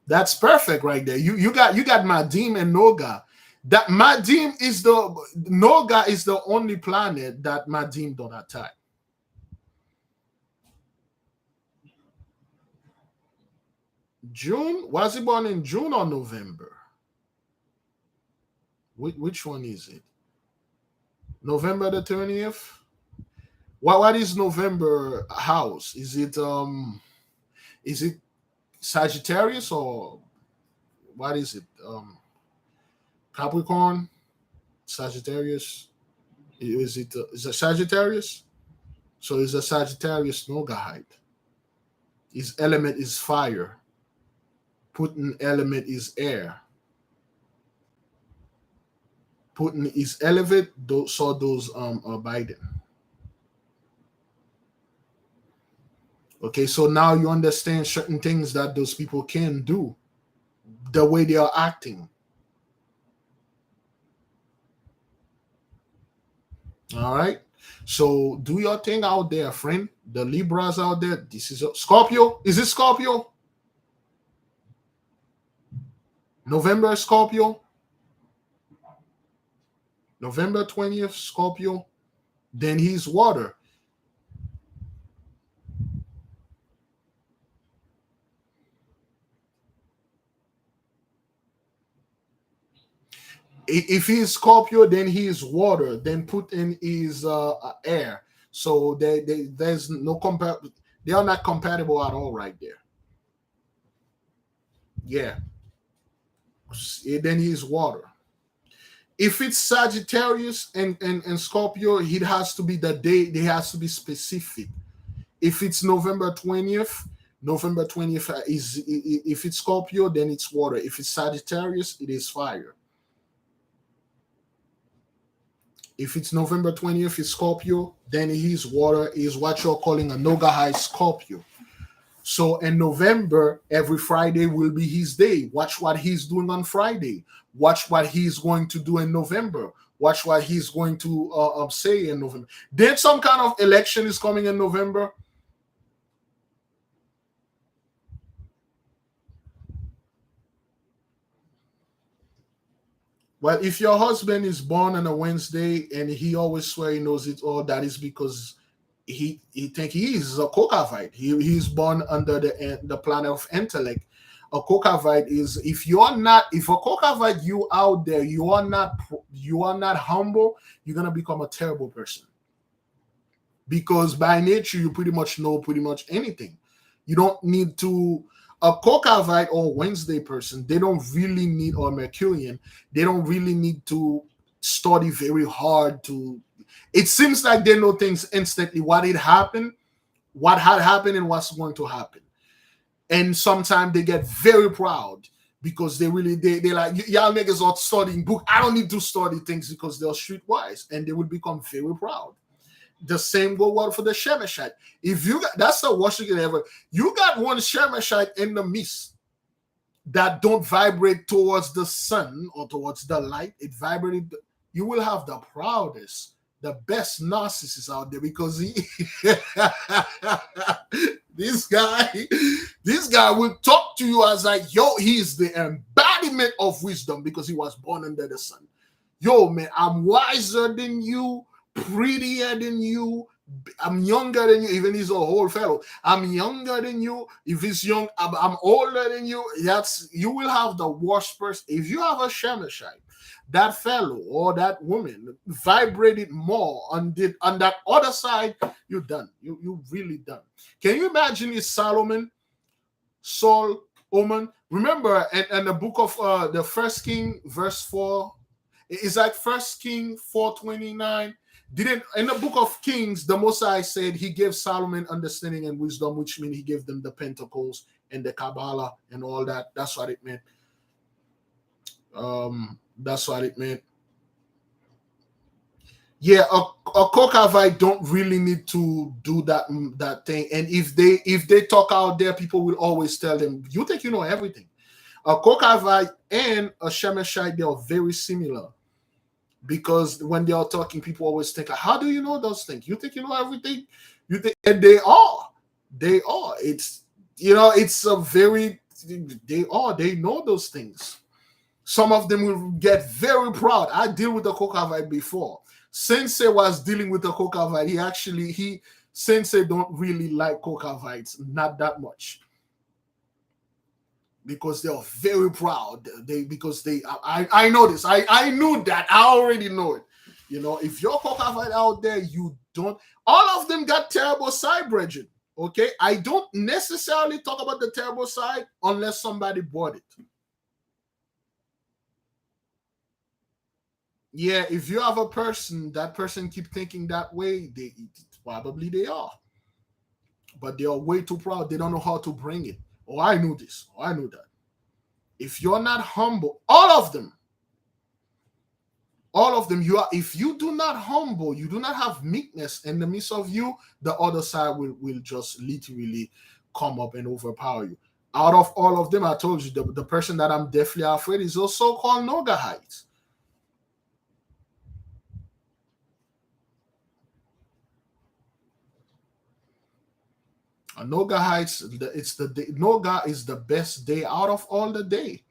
That's perfect right there. You got Madim and Noga. That Madim is the Noga is the only planet that Madim don't attack. June? Was he born in June or November? Which one is it? November the 20th? What is November house? Is it Sagittarius or what is it? Capricorn? Sagittarius? Is it Sagittarius? So it's a Sagittarius Nogaite. His element is fire. Putin element is air. Putin is elevate, those are Biden. Okay, so now you understand certain things that those people can do, the way they are acting. All right. So do your thing out there, friend. The Libras out there. This is Scorpio. Is it Scorpio? November Scorpio. November 20th Scorpio. Then he's water. If he's Scorpio, then he's water. Then Putin is air. So there's no they are not compatible at all right there. Yeah. Then he's water. If it's Sagittarius and Scorpio, it has to be the day. It has to be specific. If it's November 20th, is if it's Scorpio, then it's water. If it's Sagittarius, it is fire. If it's November 20th, it's Scorpio, then he's water, is what you're calling a Nogaite Scorpio. So in November, every Friday will be his day. Watch what he's doing on Friday. Watch what he's going to do in November. Watch what he's going to say in November. Then some kind of election is coming in November. Well, if your husband is born on a Wednesday and he always swear he knows it all, that is because he think he is a Kokavite. He's born under the planet of intellect. A Kokavite is if a Kokavite, you out there, you are not humble, you're gonna become a terrible person. Because by nature you pretty much know pretty much anything. You don't need to a Kokavite or Wednesday person, they don't really need, or Mercurian, they don't really need to study very hard to. It seems like they know things instantly. What had happened, and what's going to happen. And sometimes they get very proud because they like, y'all niggas are studying book. I don't need to study things because they're streetwise, and they will become very proud. The same go well for the Shemeshite. If you got, that's the worst you can ever. You got one Shemeshite in the mist that don't vibrate towards the sun or towards the light. It vibrated. You will have the proudest, the best narcissist out there because this guy will talk to you as like, yo, he's the embodiment of wisdom because he was born under the sun. Yo, man, I'm wiser than you, prettier than you, I'm younger than you. Even he's a whole fellow. I'm younger than you. If he's young, I'm older than you. You will have the worst person. If you have a Shemeshite, that fellow or that woman vibrated more on that other side, you're done. You really done. Can you imagine is Solomon, Saul, Oman? Remember, and the book of the First King, verse 4, it's like First King 4:29. Didn't in the book of Kings, the Mosai said he gave Solomon understanding and wisdom, which means he gave them the Pentacles and the Kabbalah and all that. That's what it meant. That's what it meant. Yeah, a Kokavite don't really need to do that thing. And if they talk out there, people will always tell them, "You think you know everything." A Kokavite and a Shemeshite, they are very similar because when they are talking, people always think, "How do you know those things? You think you know everything? You think?" And they are. It's a very they know those things. Some of them will get very proud. I deal with a Kokavite before. Sensei was dealing with a Kokavite. He Sensei don't really like Kokavites, not that much, because they are very proud. I know this. I knew that. I already know it. If you're Kokavite out there, you don't. All of them got terrible side, Bridget. Okay, I don't necessarily talk about the terrible side unless somebody bought it. Yeah, if you have a person, that person keep thinking that way, probably they are. But they are way too proud. They don't know how to bring it. Oh, I knew this. Oh, I knew that. If you're not humble, all of them, you are. If you do not humble, you do not have meekness in the midst of you, the other side will just literally come up and overpower you. Out of all of them, I told you the person that I'm definitely afraid is also called Nogahite. Noga Heights, it's the day. Noga is the best day out of all the day.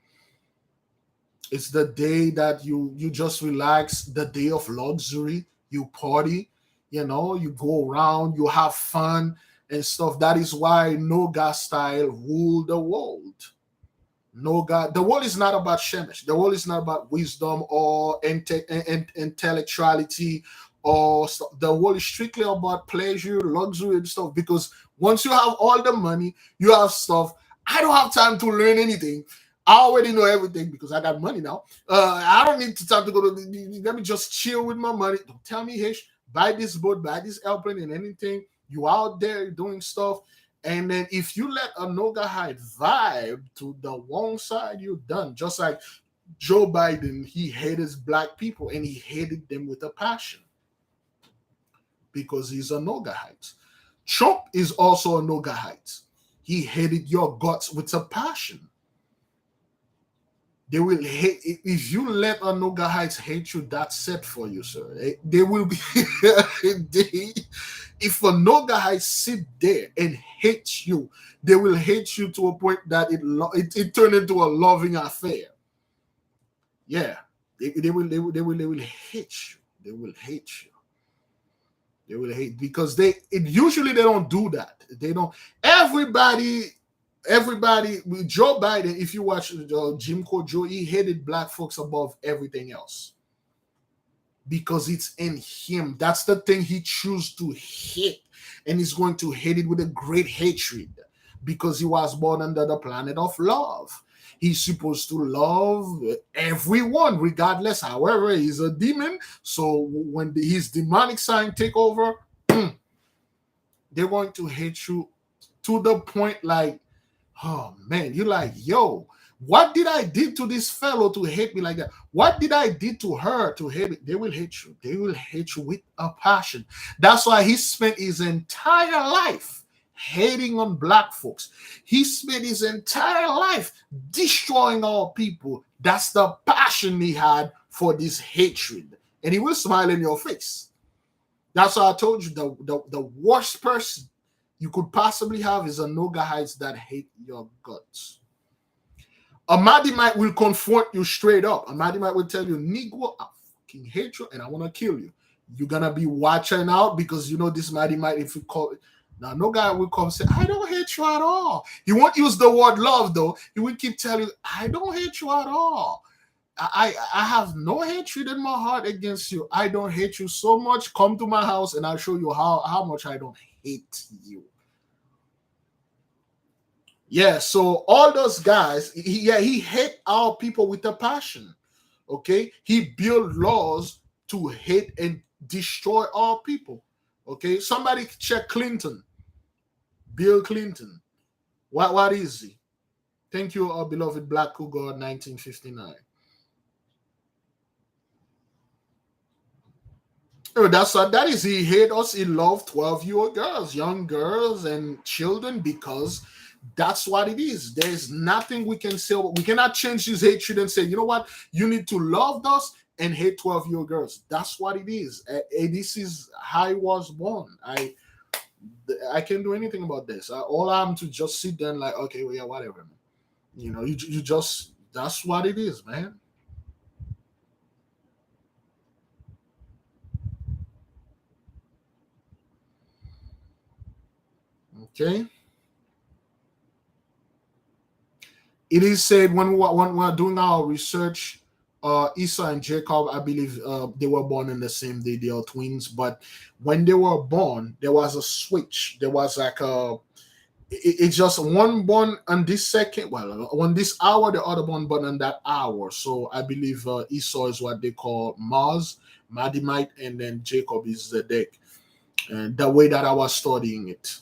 It's the day that you just relax, the day of luxury. You party, you go around, you have fun and stuff. That is why Noga style rule the world. Noga, the world is not about Shemesh. The world is not about wisdom or intellectuality or stuff. The world is strictly about pleasure, luxury, and stuff. Because once you have all the money, you have stuff. I don't have time to learn anything. I already know everything because I got money now. I don't need to time to go to. Let me just chill with my money. Don't tell me, hey, buy this boat, buy this airplane, and anything. You out there doing stuff, and then if you let a Nogahide vibe to the wrong side, you're done. Just like Joe Biden, he hated black people and he hated them with a passion because he's a Nogahide. Trump is also a Nogahide. He hated your guts with a passion. They will hate if you let a Nogahites hate you. That's set for you, sir. They will be. If a Nogahite sit there and hate you, they will hate you to a point that it turned into a loving affair. Yeah, they will hate you. They will hate you. They will hate because usually they don't do that. They don't. Everybody with Joe Biden, if you watch Jim Crow Joe, he hated black folks above everything else because it's in him. That's the thing he chooses to hate, and he's going to hate it with a great hatred because he was born under the planet of love. He's supposed to love everyone, regardless. However, he's a demon. So when his demonic sign take over, they're going to hate you to the point like, oh man, you're like, yo, what did I did to this fellow to hate me like that? What did I did to her to hate me? They will hate you. They will hate you with a passion. That's why he spent his entire life hating on black folks. He spent his entire life destroying all people. That's the passion he had for this hatred. And he will smile in your face. That's why I told you the worst person you could possibly have is a Nogahites that hate your guts. A Madimite will confront you straight up. A Madimite will tell you, Negro, I fucking hate you and I want to kill you. You're gonna be watching out because you know this Madimite, if you call it. Now, no guy will come and say, I don't hate you at all. He won't use the word love, though. He will keep telling you, I don't hate you at all. I have no hatred in my heart against you. I don't hate you so much. Come to my house and I'll show you how much I don't hate you. Yeah, so all those guys, he hate our people with a passion. Okay, he built laws to hate and destroy our people. Okay, somebody check Clinton, Bill Clinton. What is he? Thank you, our beloved Black Cougar 1959. Oh, that's what that is. He hate us. He loved 12-year-old girls, young girls, and children because that's what it is. There's nothing we can say. We cannot change this hatred and say, you know what? You need to love us and hate 12-year-old girls. That's what it is. This is how I was born. I can't do anything about this. All I'm to just sit there and like, okay, well, yeah, whatever. Man. You know, you just that's what it is, man. Okay. It is said when we're doing our research, Esau and Jacob, I believe they were born in the same day. They are twins, but when they were born, there was a switch. There was like it's just one born on this second, well, on this hour, the other one born on that hour. So I believe Esau is what they call Mars, Madimite, and then Jacob is the deck. And the way that I was studying it.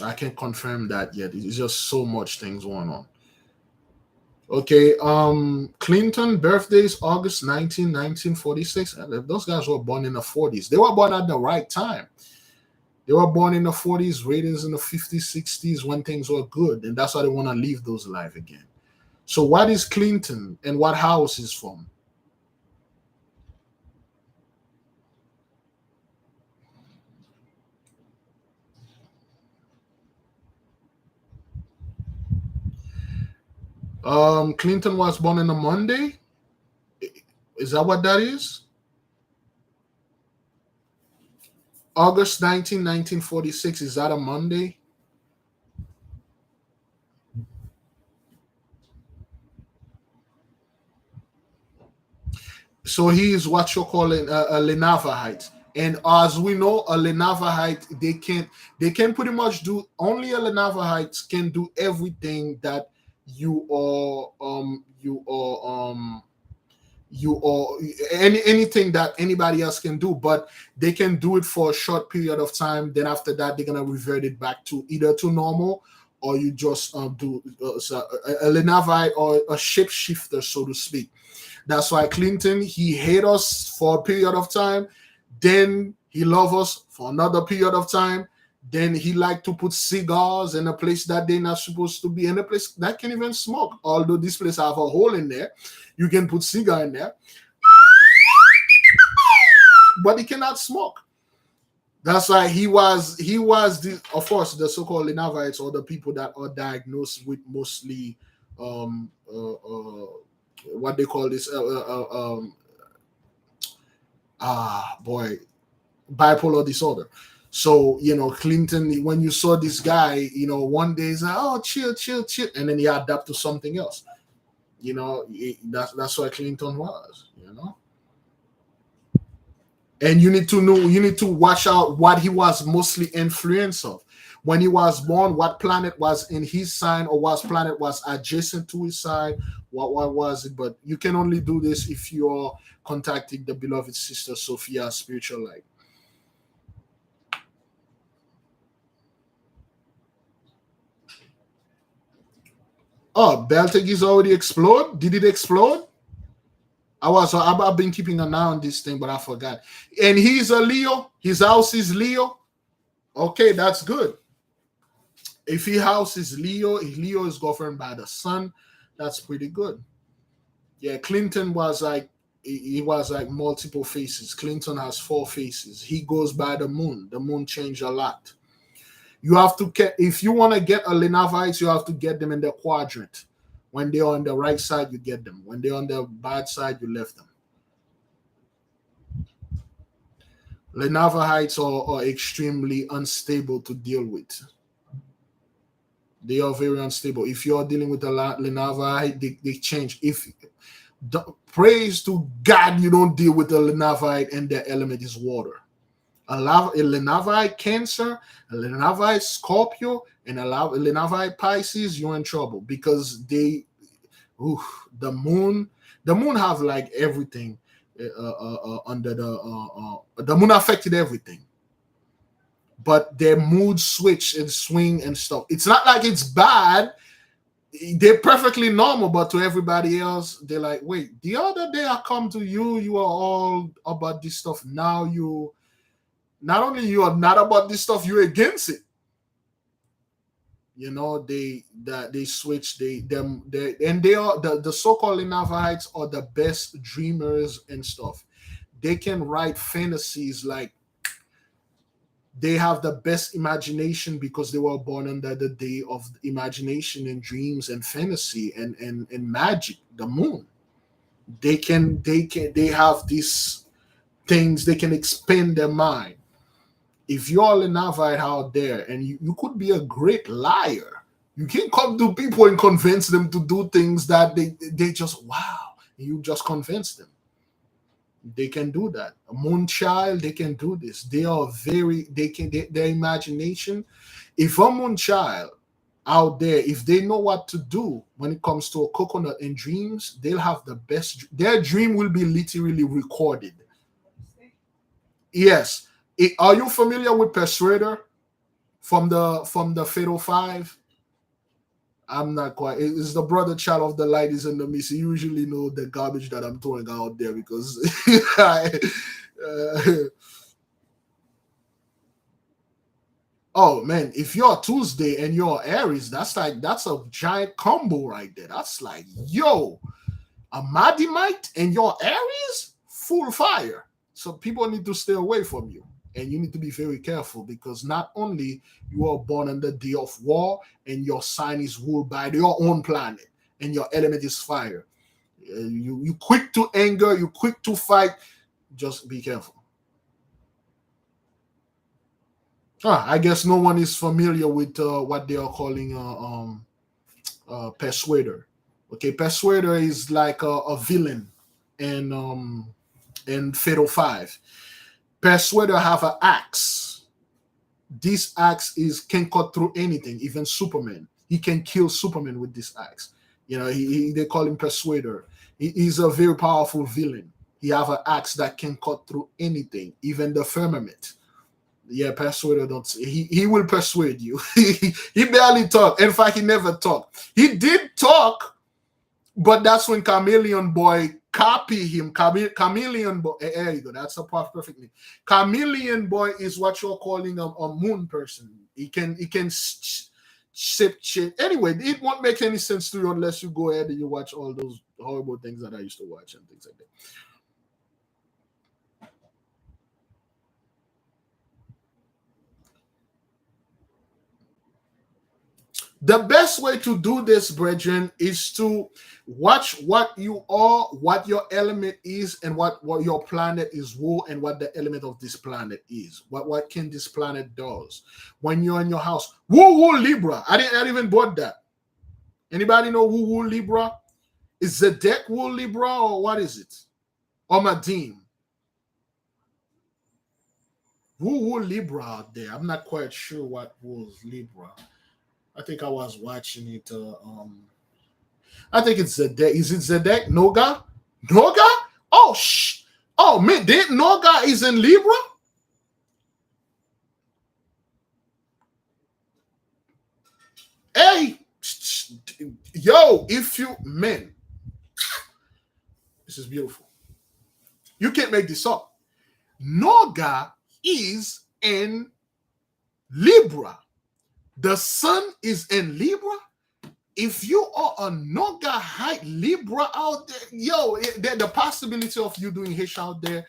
I can't confirm that yet. It's just so much things going on. Okay, Clinton birthdays August 19, 1946. Those guys were born in the 40s. They were born at the right time. They were born in the 40s, ratings in the 50s, 60s when things were good, and that's why they want to live those life again. So what is Clinton and what house is from? Clinton was born on a Monday. Is that what that is? August 19, 1946. Is that a Monday? So he is what you're calling a Lenavahite. And as we know, a Lenavahite, they can pretty much do only a Lenavahite can do everything that you or anything that anybody else can do, but they can do it for a short period of time. Then after that, they're gonna revert it back to either to normal or you just do a Lenavite or a shapeshifter, so to speak. That's why Clinton, he hate us for a period of time, then he love us for another period of time. Then he like to put cigars in a place that they're not supposed to be, in a place that can even smoke. Although this place have a hole in there, you can put cigar in there, but he cannot smoke. That's why he was the, of course, the so-called Lenavites or the people that are diagnosed with mostly what they call this boy, bipolar disorder. So Clinton, when you saw this guy, one day he's like, oh, chill, chill, chill, and then he adapt to something else. That's what Clinton was. And you need to know, you need to watch out what he was mostly influenced of. When he was born, what planet was in his sign or what planet was adjacent to his sign, what was it? But you can only do this if you're contacting the beloved sister Sophia Spiritual Light. Oh, Belteg is already explode? Did it explode? I've been keeping an eye on this thing, but I forgot. And he's a Leo. His house is Leo. Okay, that's good. If his house is Leo, if Leo is governed by the sun, that's pretty good. Yeah, Clinton was like he was like multiple faces. Clinton has 4 faces. He goes by the moon. The moon changed a lot. You have to get, if you want to get a Lenavites, you have to get them in the quadrant. When they're on the right side, you get them. When they're on the bad side, you left them. Lenavites are extremely unstable to deal with. They are very unstable. If you're dealing with a Lenavite, they change. If praise to God, you don't deal with a Lenavite and their element is water. A Lenavite Cancer, a Lenavite Scorpio, and a Lenavite Pisces, you're in trouble because the moon have like everything under the moon affected everything, but their mood switch and swing and stuff. It's not like it's bad. they're perfectly normal, but to everybody else, they're like, wait, the other day I come to you, you are all about this stuff. Now you, not only you are not about this stuff, you're against it. You know, they switch, and they are the so-called Lenavites are the best dreamers and stuff. They can write fantasies like they have the best imagination because they were born under the day of imagination and dreams and fantasy and magic, the moon. They have these things, they can expand their mind. If you're a Navite out there, and you could be a great liar, you can come to people and convince them to do things that they just wow, you just convince them. They can do that. A moon child, they can do this. They are very, their imagination. If a moon child out there, if they know what to do when it comes to a coconut and dreams, they'll have the best. Their dream will be literally recorded. Yes. Are you familiar with Persuader from the Fatal Five? I'm not quite. It's the brother child of the light is in the mist. You usually know the garbage that I'm throwing out there because oh man, if you're Tuesday and you're Aries, that's a giant combo right there. That's like, yo, a Madimite and you're Aries, full fire. So people need to stay away from you. And you need to be very careful because not only you are born on the day of war and your sign is ruled by your own planet and your element is fire. You quick to anger, you quick to fight. Just be careful. I guess no one is familiar with what they are calling Persuader. Okay, Persuader is like a villain in Fatal Five. Persuader have an axe. This axe can cut through anything, even Superman. He can kill Superman with this axe. You know, they call him Persuader. He's a very powerful villain. He have an axe that can cut through anything, even the firmament. Yeah, Persuader don't. He will persuade you. He barely talk. In fact, he never talked. He did talk, but that's when Chameleon Boy copy him. Chameleon Boy. There you go. That's a perfectly. Chameleon Boy is what you're calling a moon person. He can sip shit. Anyway, it won't make any sense to you unless you go ahead and you watch all those horrible things that I used to watch and things like that. The best way to do this, brethren, is to watch what you are, what your element is, and what your planet is rule, and what the element of this planet is. What can this planet does when you're in your house? Woo woo Libra. I didn't even bought that. Anybody know woo woo Libra? Is Zodiac woo Libra or what is it? Or Madim? Woo woo Libra out there. I'm not quite sure what was Libra. I think I was watching it. I think it's Zodiac. Is it Zodiac? Noga? Noga? Oh, oh, man. Noga is in Libra? Hey, yo, if you, man, this is beautiful. You can't make this up. Noga is in Libra. The sun is in Libra. If you are a Noga height Libra out there, yo, the possibility of you doing Hish out there,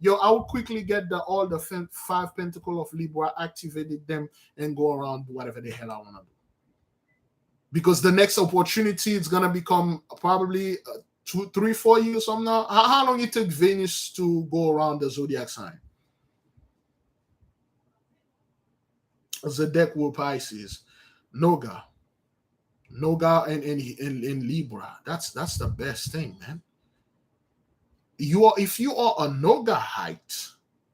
yo, I will quickly get all the 5 Pentacle of Libra, activated them, and go around whatever the hell I want to do. Because the next opportunity is gonna become probably 2, 3, 4 years from now. How long it took Venus to go around the zodiac sign? Zodiac will Pisces, Noga and Libra. That's the best thing, man. If you are a Noga height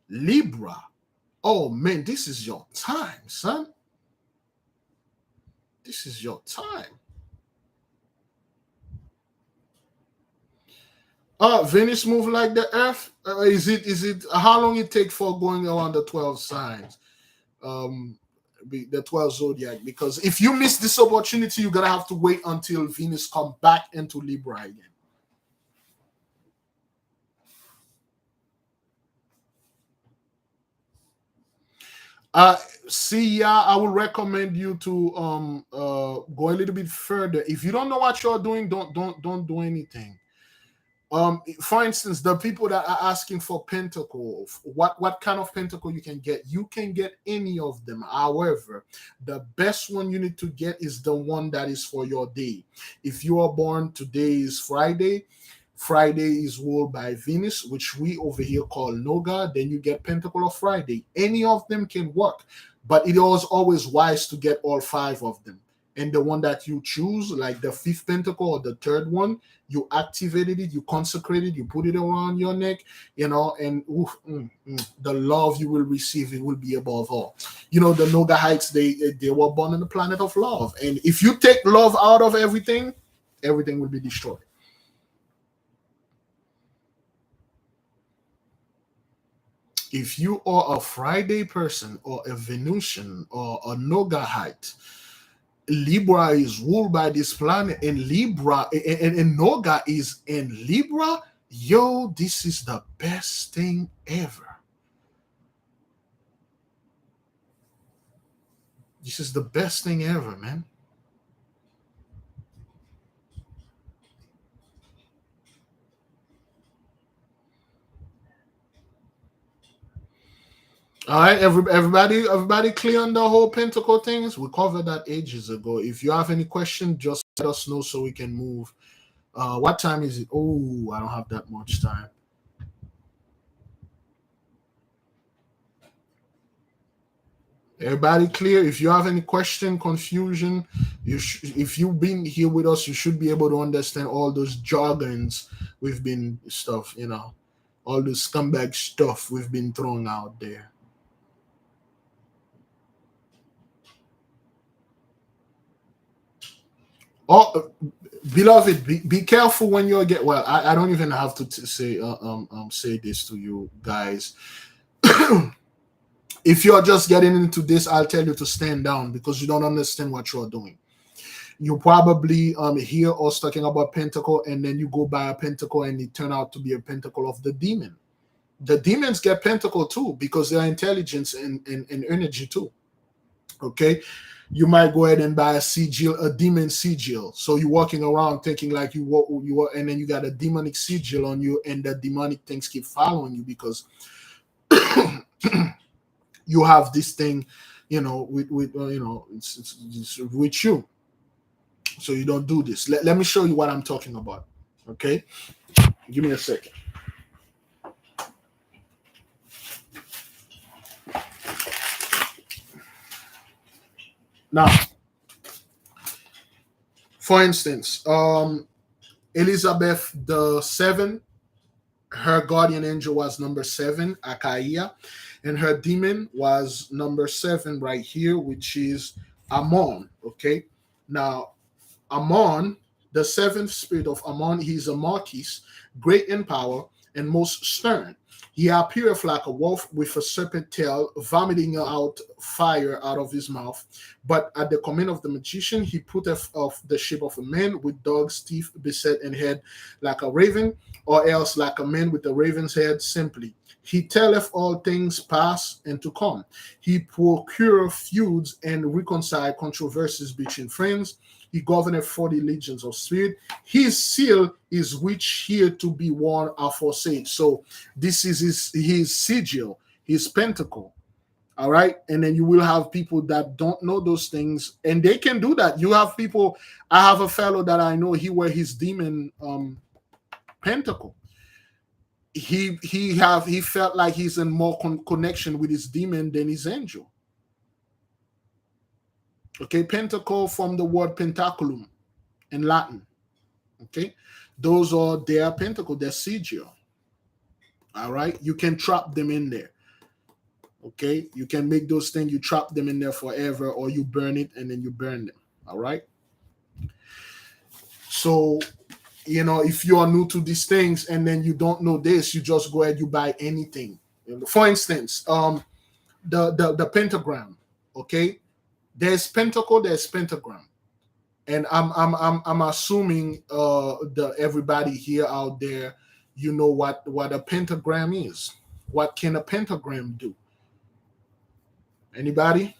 Libra, oh man, this is your time, son. This is your time. Venus move like the Earth. Is it how long it take for going around the 12 signs? the 12 zodiac, because if you miss this opportunity, you're gonna have to wait until Venus come back into Libra again. See, yeah, I would recommend you to go a little bit further. If you don't know what you're doing, don't do anything. For instance, the people that are asking for pentacle, what kind of pentacle you can get any of them. However, the best one you need to get is the one that is for your day. If you are born, today is Friday is ruled by Venus, which we over here call Noga. Then you get Pentacle of Friday. Any of them can work, but it was always wise to get all 5 of them. And the one that you choose, like the 5th pentacle or the 3rd one, you activated it, you consecrated, you put it around your neck, and the love you will receive, it will be above all. The Nogahites, they were born on the planet of love. And if you take love out of everything will be destroyed. If you are a Friday person or a Venusian or a Nogahite, Libra is ruled by this planet, and Libra and Noga is in Libra. Yo, this is the best thing ever. This is the best thing ever, man. All right, everybody clear on the whole Pentacle things? We covered that ages ago. If you have any question, just let us know so we can move. What time is it? Oh, I don't have that much time. Everybody clear? If you have any question, confusion, if you've been here with us, you should be able to understand all those jargons we've been all the scumbag stuff we've been throwing out there. Oh, beloved, be careful when you get. Well, I don't even have to say this to you guys. If you're just getting into this, I'll tell you to stand down because you don't understand what you're doing. You probably hear us talking about Pentacle, and then you go buy a Pentacle, and it turn out to be a Pentacle of the demon. The demons get Pentacle too because they're intelligence and energy too. Okay. You might go ahead and buy a sigil, a demon sigil. So you're walking around thinking like you are, and then you got a demonic sigil on you, and the demonic things keep following you because you have this thing, it's with you. So you don't do this. Let me show you what I'm talking about. Okay, give me a second. Now, for instance, Elizabeth the 7th, her guardian angel was number 7, Akaia, and her demon was number 7 right here, which is Amon. Okay, now Amon, the 7th spirit of Amon, he's a Marquis, great in power and most stern. He appeareth like a wolf with a serpent tail, vomiting out fire out of his mouth. But at the command of the magician, he putteth off the shape of a man with dog's teeth, beset and head like a raven, or else like a man with a raven's head simply. He telleth all things past and to come. He procureth feuds and reconcile controversies between friends. He governeth 40 legions of spirit. His seal is which here to be worn aforesaid. So this is his sigil, his pentacle. All right. And then you will have people that don't know those things, and they can do that. You have people. I have a fellow that I know, he wear his demon pentacle. He felt like he's in more connection with his demon than his angel. Okay, pentacle from the word pentaculum in Latin. Okay, those are their pentacle, their sigil. All right, you can trap them in there. Okay, you can make those things, you trap them in there forever, or you burn it and then you burn them. All right. So, if you are new to these things and then you don't know this, you just go ahead, you buy anything. For instance, the pentagram. Okay, There's pentacle, there's pentagram. And I'm assuming the everybody here out there, you know what a pentagram is. What can a pentagram do? Anybody?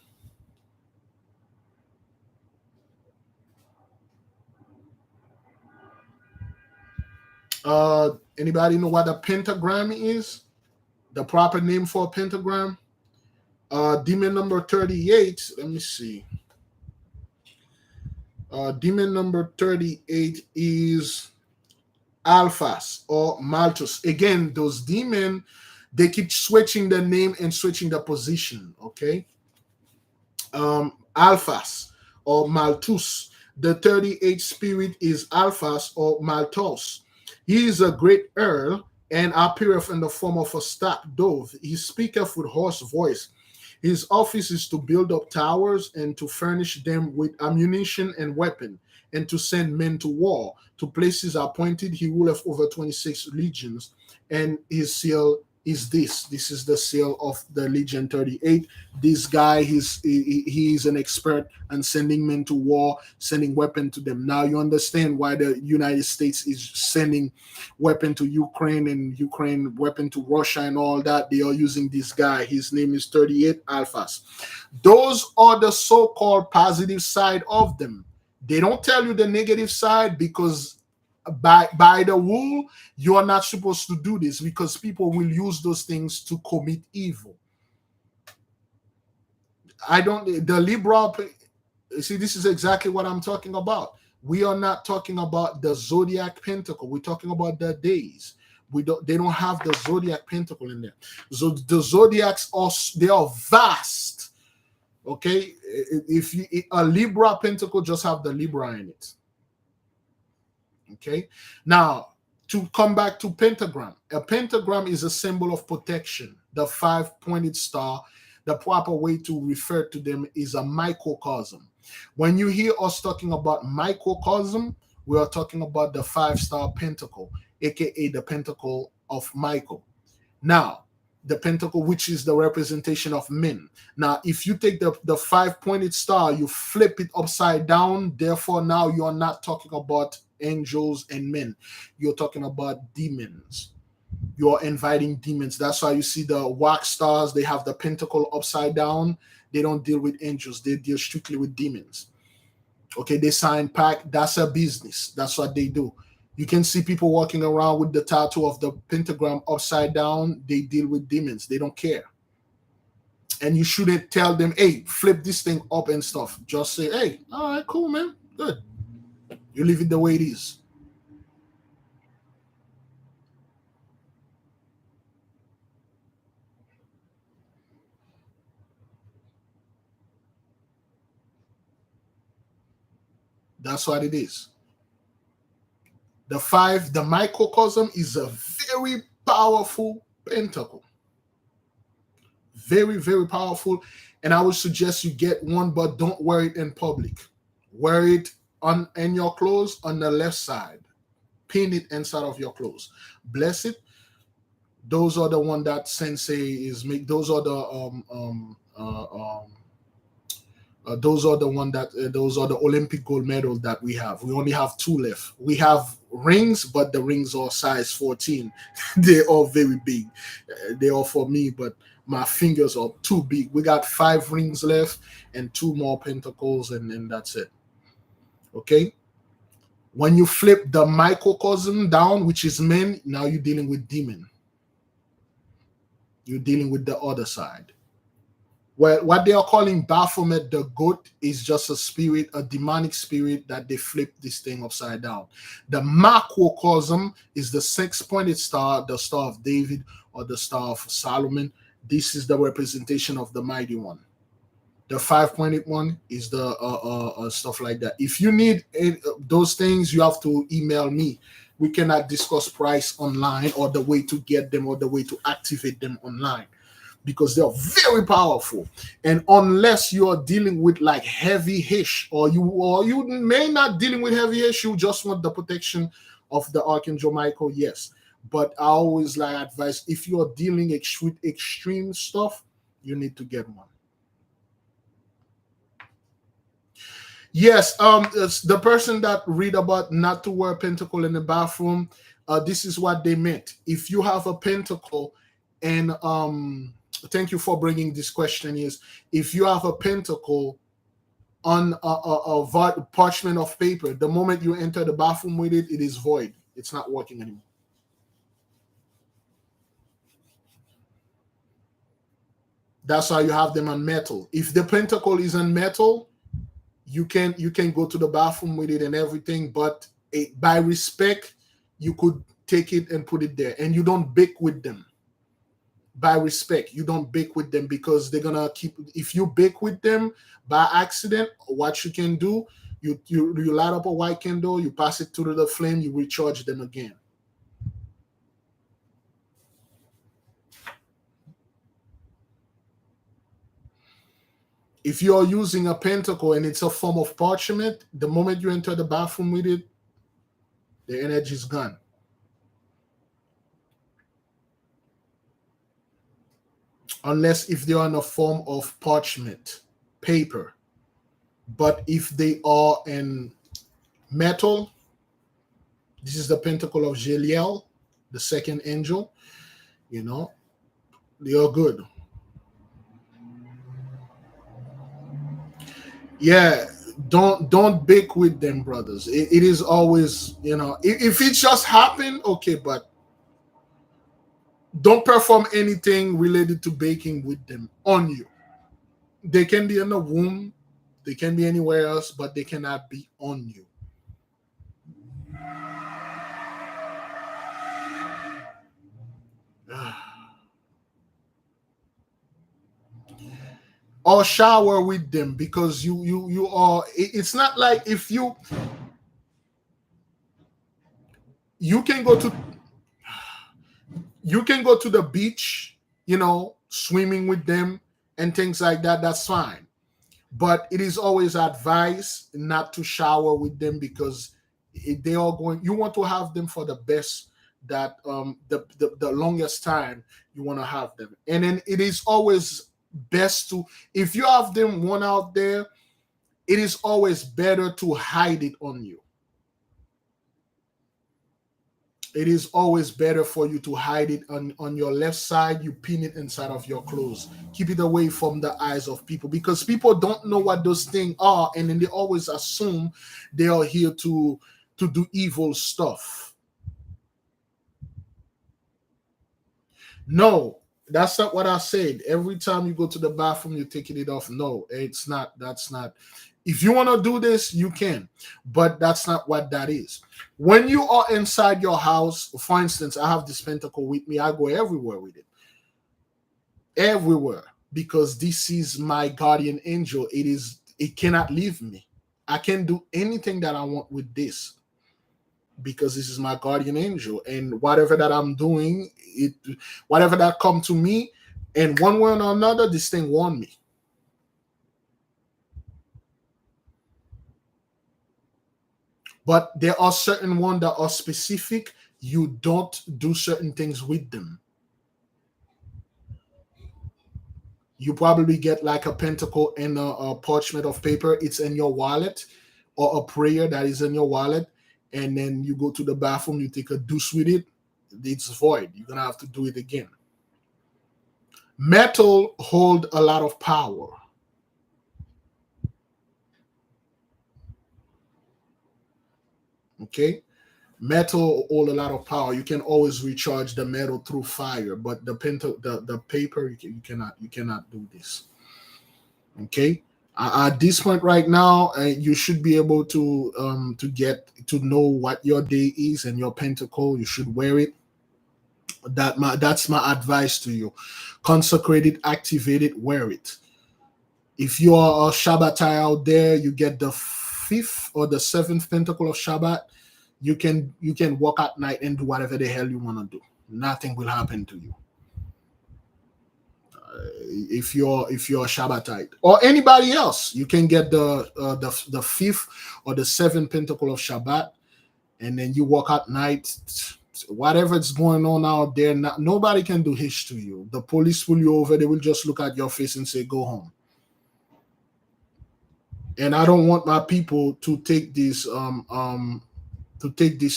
Anybody know what a pentagram is? The proper name for a pentagram? Demon number 38. Let me see. Demon number 38 is Alphas or Malthus. Again, those demon, they keep switching the name and switching the position. Okay. Alphas or Malthus. The 38th spirit is Alphas or Malthus. He is a great earl and appeareth in the form of a stark dove. He speaketh with hoarse voice. His office is to build up towers and to furnish them with ammunition and weapon, and to send men to war. To places appointed, he ruleth over 26 legions, and his seal is this. This is the seal of the Legion 38. This guy, he is an expert on sending men to war, sending weapon to them. Now you understand why the United States is sending weapon to Ukraine and Ukraine weapon to Russia and all that. They are using this guy. His name is 38 Alphas. Those are the so-called positive side of them. They don't tell you the negative side because by the rule, you are not supposed to do this because people will use those things to commit evil. The liberal, see, this is exactly what I'm talking about. We are not talking about the Zodiac Pentacle. We're talking about the days. They don't have the Zodiac Pentacle in there. So the Zodiacs they are vast. Okay, if a Libra Pentacle just have the Libra in it. Okay, now to come back to pentagram. A pentagram is a symbol of protection. The 5-pointed star, the proper way to refer to them is a microcosm. When you hear us talking about microcosm, we are talking about the 5-star pentacle, aka the pentacle of Michael. Now, the pentacle, which is the representation of men. Now, if you take the 5-pointed star, you flip it upside down. Therefore, now you are not talking about angels and men. You're talking about demons. You're inviting demons. That's why you see the wax stars. They have the pentacle upside down. They don't deal with angels. They deal strictly with demons. Okay, they sign pact. That's a business. That's what they do. You can see people walking around with the tattoo of the pentagram upside down. They deal with demons. They don't care. And you shouldn't tell them, hey, flip this thing up and stuff. Just say, hey, all right, cool, man. Good. You leave it the way it is. That's what it is. The microcosm is a very powerful pentacle. Very, very powerful. And I would suggest you get one, but don't wear it in public. Wear it in your clothes on the left side. Pin it inside of your clothes. Bless it. Those are the one that Sensei is make. Those are the those are the one that those are the Olympic gold medals that we have. We only have 2 left. We have rings, but the rings are size 14. They're all very big. They are for me, but my fingers are too big. We got 5 rings left and 2 more pentacles, and that's it. Okay. When you flip the microcosm down, which is men, now you're dealing with demon. You're dealing with the other side. Well, what they are calling Baphomet the goat is just a spirit, a demonic spirit that they flip this thing upside down. The macrocosm is the 6-pointed star, the Star of David or the Star of Solomon. This is the representation of the mighty one. The 5-pointed one is the stuff like that. If you need those things, you have to email me. We cannot discuss price online or the way to get them or the way to activate them online, because they are very powerful. And unless you are dealing with like heavy hish, or you may not dealing with heavy hish, you just want the protection of the Archangel Michael, yes. But I always like advice, if you are dealing with extreme stuff, you need to get one. Yes, it's the person that read about not to wear pentacle in the bathroom, this is what they meant. If you have a pentacle, and thank you for bringing this question. Is if you have a pentacle on a parchment of paper, the moment you enter the bathroom with it, it is void. It's not working anymore. That's why you have them on metal. If the pentacle is on metal, you can go to the bathroom with it and everything, but by respect, you could take it and put it there, and you don't bake with them. By respect, you don't bake with them, because they're gonna keep. If you bake with them by accident, what you can do, you light up a white candle, you pass it through the flame, you recharge them again. If you're using a pentacle and it's a form of parchment, the moment you enter the bathroom with it, the energy is gone. Unless if they are in a form of parchment, paper. But if they are in metal, this is the pentacle of Jeliel, the second angel, you know, they are good. Yeah, don't bake with them, brothers. It is always, if it just happened, okay, but don't perform anything related to baking with them on you. They can be in the womb, they can be anywhere else, but they cannot be on you. Or shower with them, because you are. It's not like if you can go to the beach, swimming with them and things like that. That's fine. But it is always advised not to shower with them, because they are going. You want to have them for the best, that the longest time you want to have them. And then it is always best to, if you have them one out there, it is always better to hide it on you. It is always better for you to hide it on your left side. You pin it inside of your clothes. Keep it away from the eyes of people, because people don't know what those things are, and then they always assume they are here to do evil stuff. No, that's not what I said. Every time you go to the bathroom, you're taking it off. No, it's not. That's not. If you want to do this, you can, but that's not what that is. When you are inside your house, for instance, I have this pentacle with me. I go everywhere with it. Everywhere. Because this is my guardian angel. It cannot leave me. I can do anything that I want with this, because this is my guardian angel. And whatever that I'm doing, whatever that come to me, and one way or another, this thing warned me. But there are certain ones that are specific. You don't do certain things with them. You probably get like a pentacle and a parchment of paper. It's in your wallet, or a prayer that is in your wallet. And then you go to the bathroom, you take a deuce with it. It's void. You're going to have to do it again. Metal hold a lot of power. Okay, metal hold a lot of power. You can always recharge the metal through fire, but the paper, you cannot do this. Okay, at this point right now, you should be able to get to know what your day is and your pentacle. You should wear it. That's my advice to you. Consecrate it, activate it, wear it. If you are a Shabbatai out there, you get the fifth or the seventh pentacle of Shabbat. You can walk at night and do whatever the hell you want to do. Nothing will happen to you. If you're a Shabbatite or anybody else, you can get the fifth or the seventh pentacle of Shabbat, and then you walk at night. Whatever's going on out there, nobody can do hish to you. The police pull you over, they will just look at your face and say, "Go home." and I don't want my people to take this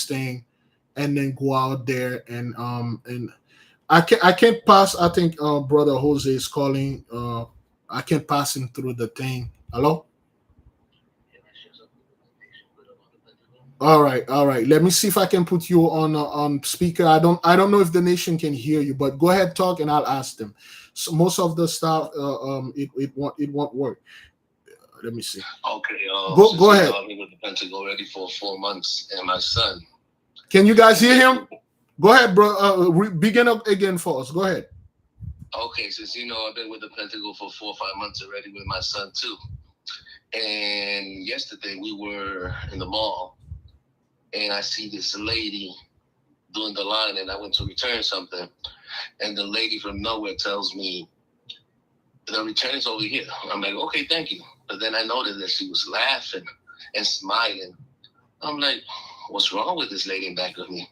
thing and then go out there and I can't pass. I think brother Jose is calling. I can't pass him through the thing. Hello. All right, all right. Let me see if I can put you on speaker. I don't know if the nation can hear you, but go ahead, talk, and I'll ask them. So most of the stuff, it won't work. Let me see. Okay. Go ahead. I've been with the Pentacle already for 4 months, and my son. Can you guys hear him? Go ahead, bro. Begin up again for us. Go ahead. Okay, since I've been with the Pentacle for 4 or 5 months already with my son too. And yesterday we were in the mall, and I see this lady doing the line, and I went to return something, and the lady from nowhere tells me the return is over here. I'm like, okay, thank you. But then I noticed that she was laughing and smiling. I'm like, what's wrong with this lady in back of me?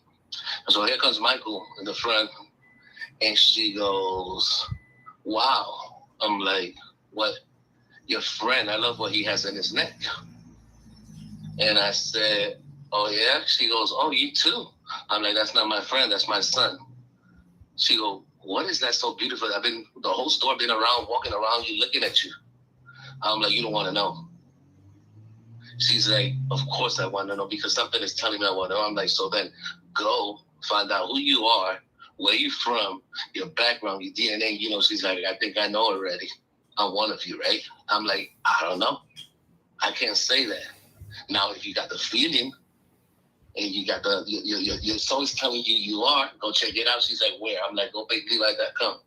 So here comes Michael in the front, and she goes, wow. I'm like, what? Your friend, I love what he has in his neck. And I said, oh yeah? She goes, oh, you too? I'm like, that's not my friend, that's my son. She goes, what is that so beautiful? I've been, the whole store been around, walking around you, looking at you. I'm like, you don't want to know. She's like, of course I want to know, because something is telling me I want to know. I'm like, so then go find out who you are, where you from, your background, your DNA. She's like, I think I know already. I'm one of you, right? I'm like, I don't know. I can't say that. Now, if you got the feeling and you got your soul is telling you you are, go check it out. She's like, where? I'm like, go BigLevi.com.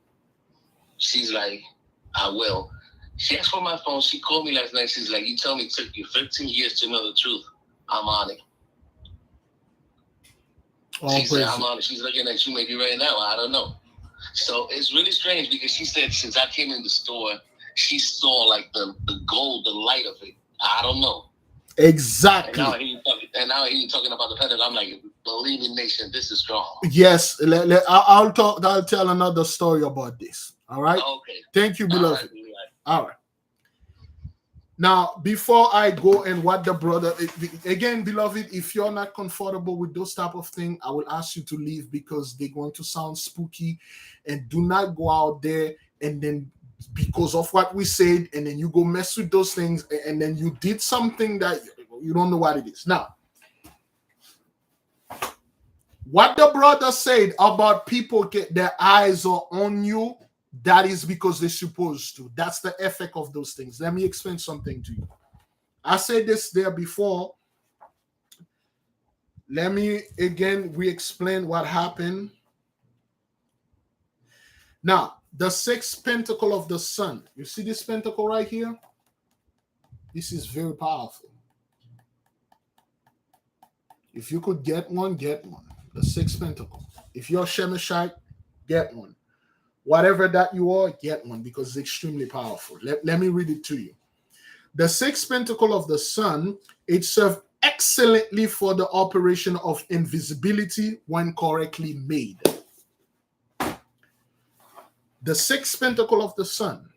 She's like, I will. She asked for my phone. She called me last night. She's like, you tell me it took you 15 years to know the truth. I'm on it. She said, I'm on it. She's looking at you maybe right now. I don't know. So it's really strange, because she said since I came in the store, she saw like the gold, the light of it. I don't know. Exactly. And now he's talking about the Pentacle. I'm like, believe me, nation, this is strong. Yes, I'll talk. I'll tell another story about this. All right. Okay. Thank you, beloved. All right. Now, before I go and what the brother again, beloved, if you're not comfortable with those type of things, I will ask you to leave, because they're going to sound spooky, and do not go out there and then because of what we said, and then you go mess with those things, and then you did something that you don't know what it is. Now, what the brother said about people get their eyes are on you, that is because they're supposed to. That's the effect of those things. Let me explain something to you. I said this there before. Let me again re-explain what happened. Now, the sixth pentacle of the sun. You see this pentacle right here? This is very powerful. If you could get one, get one. The sixth pentacle. If you're Shemeshite, get one. Whatever that you are, get one, because it's extremely powerful. Let me read it to you. The sixth pentacle of the sun, it serves excellently for the operation of invisibility when correctly made. The sixth pentacle of the sun,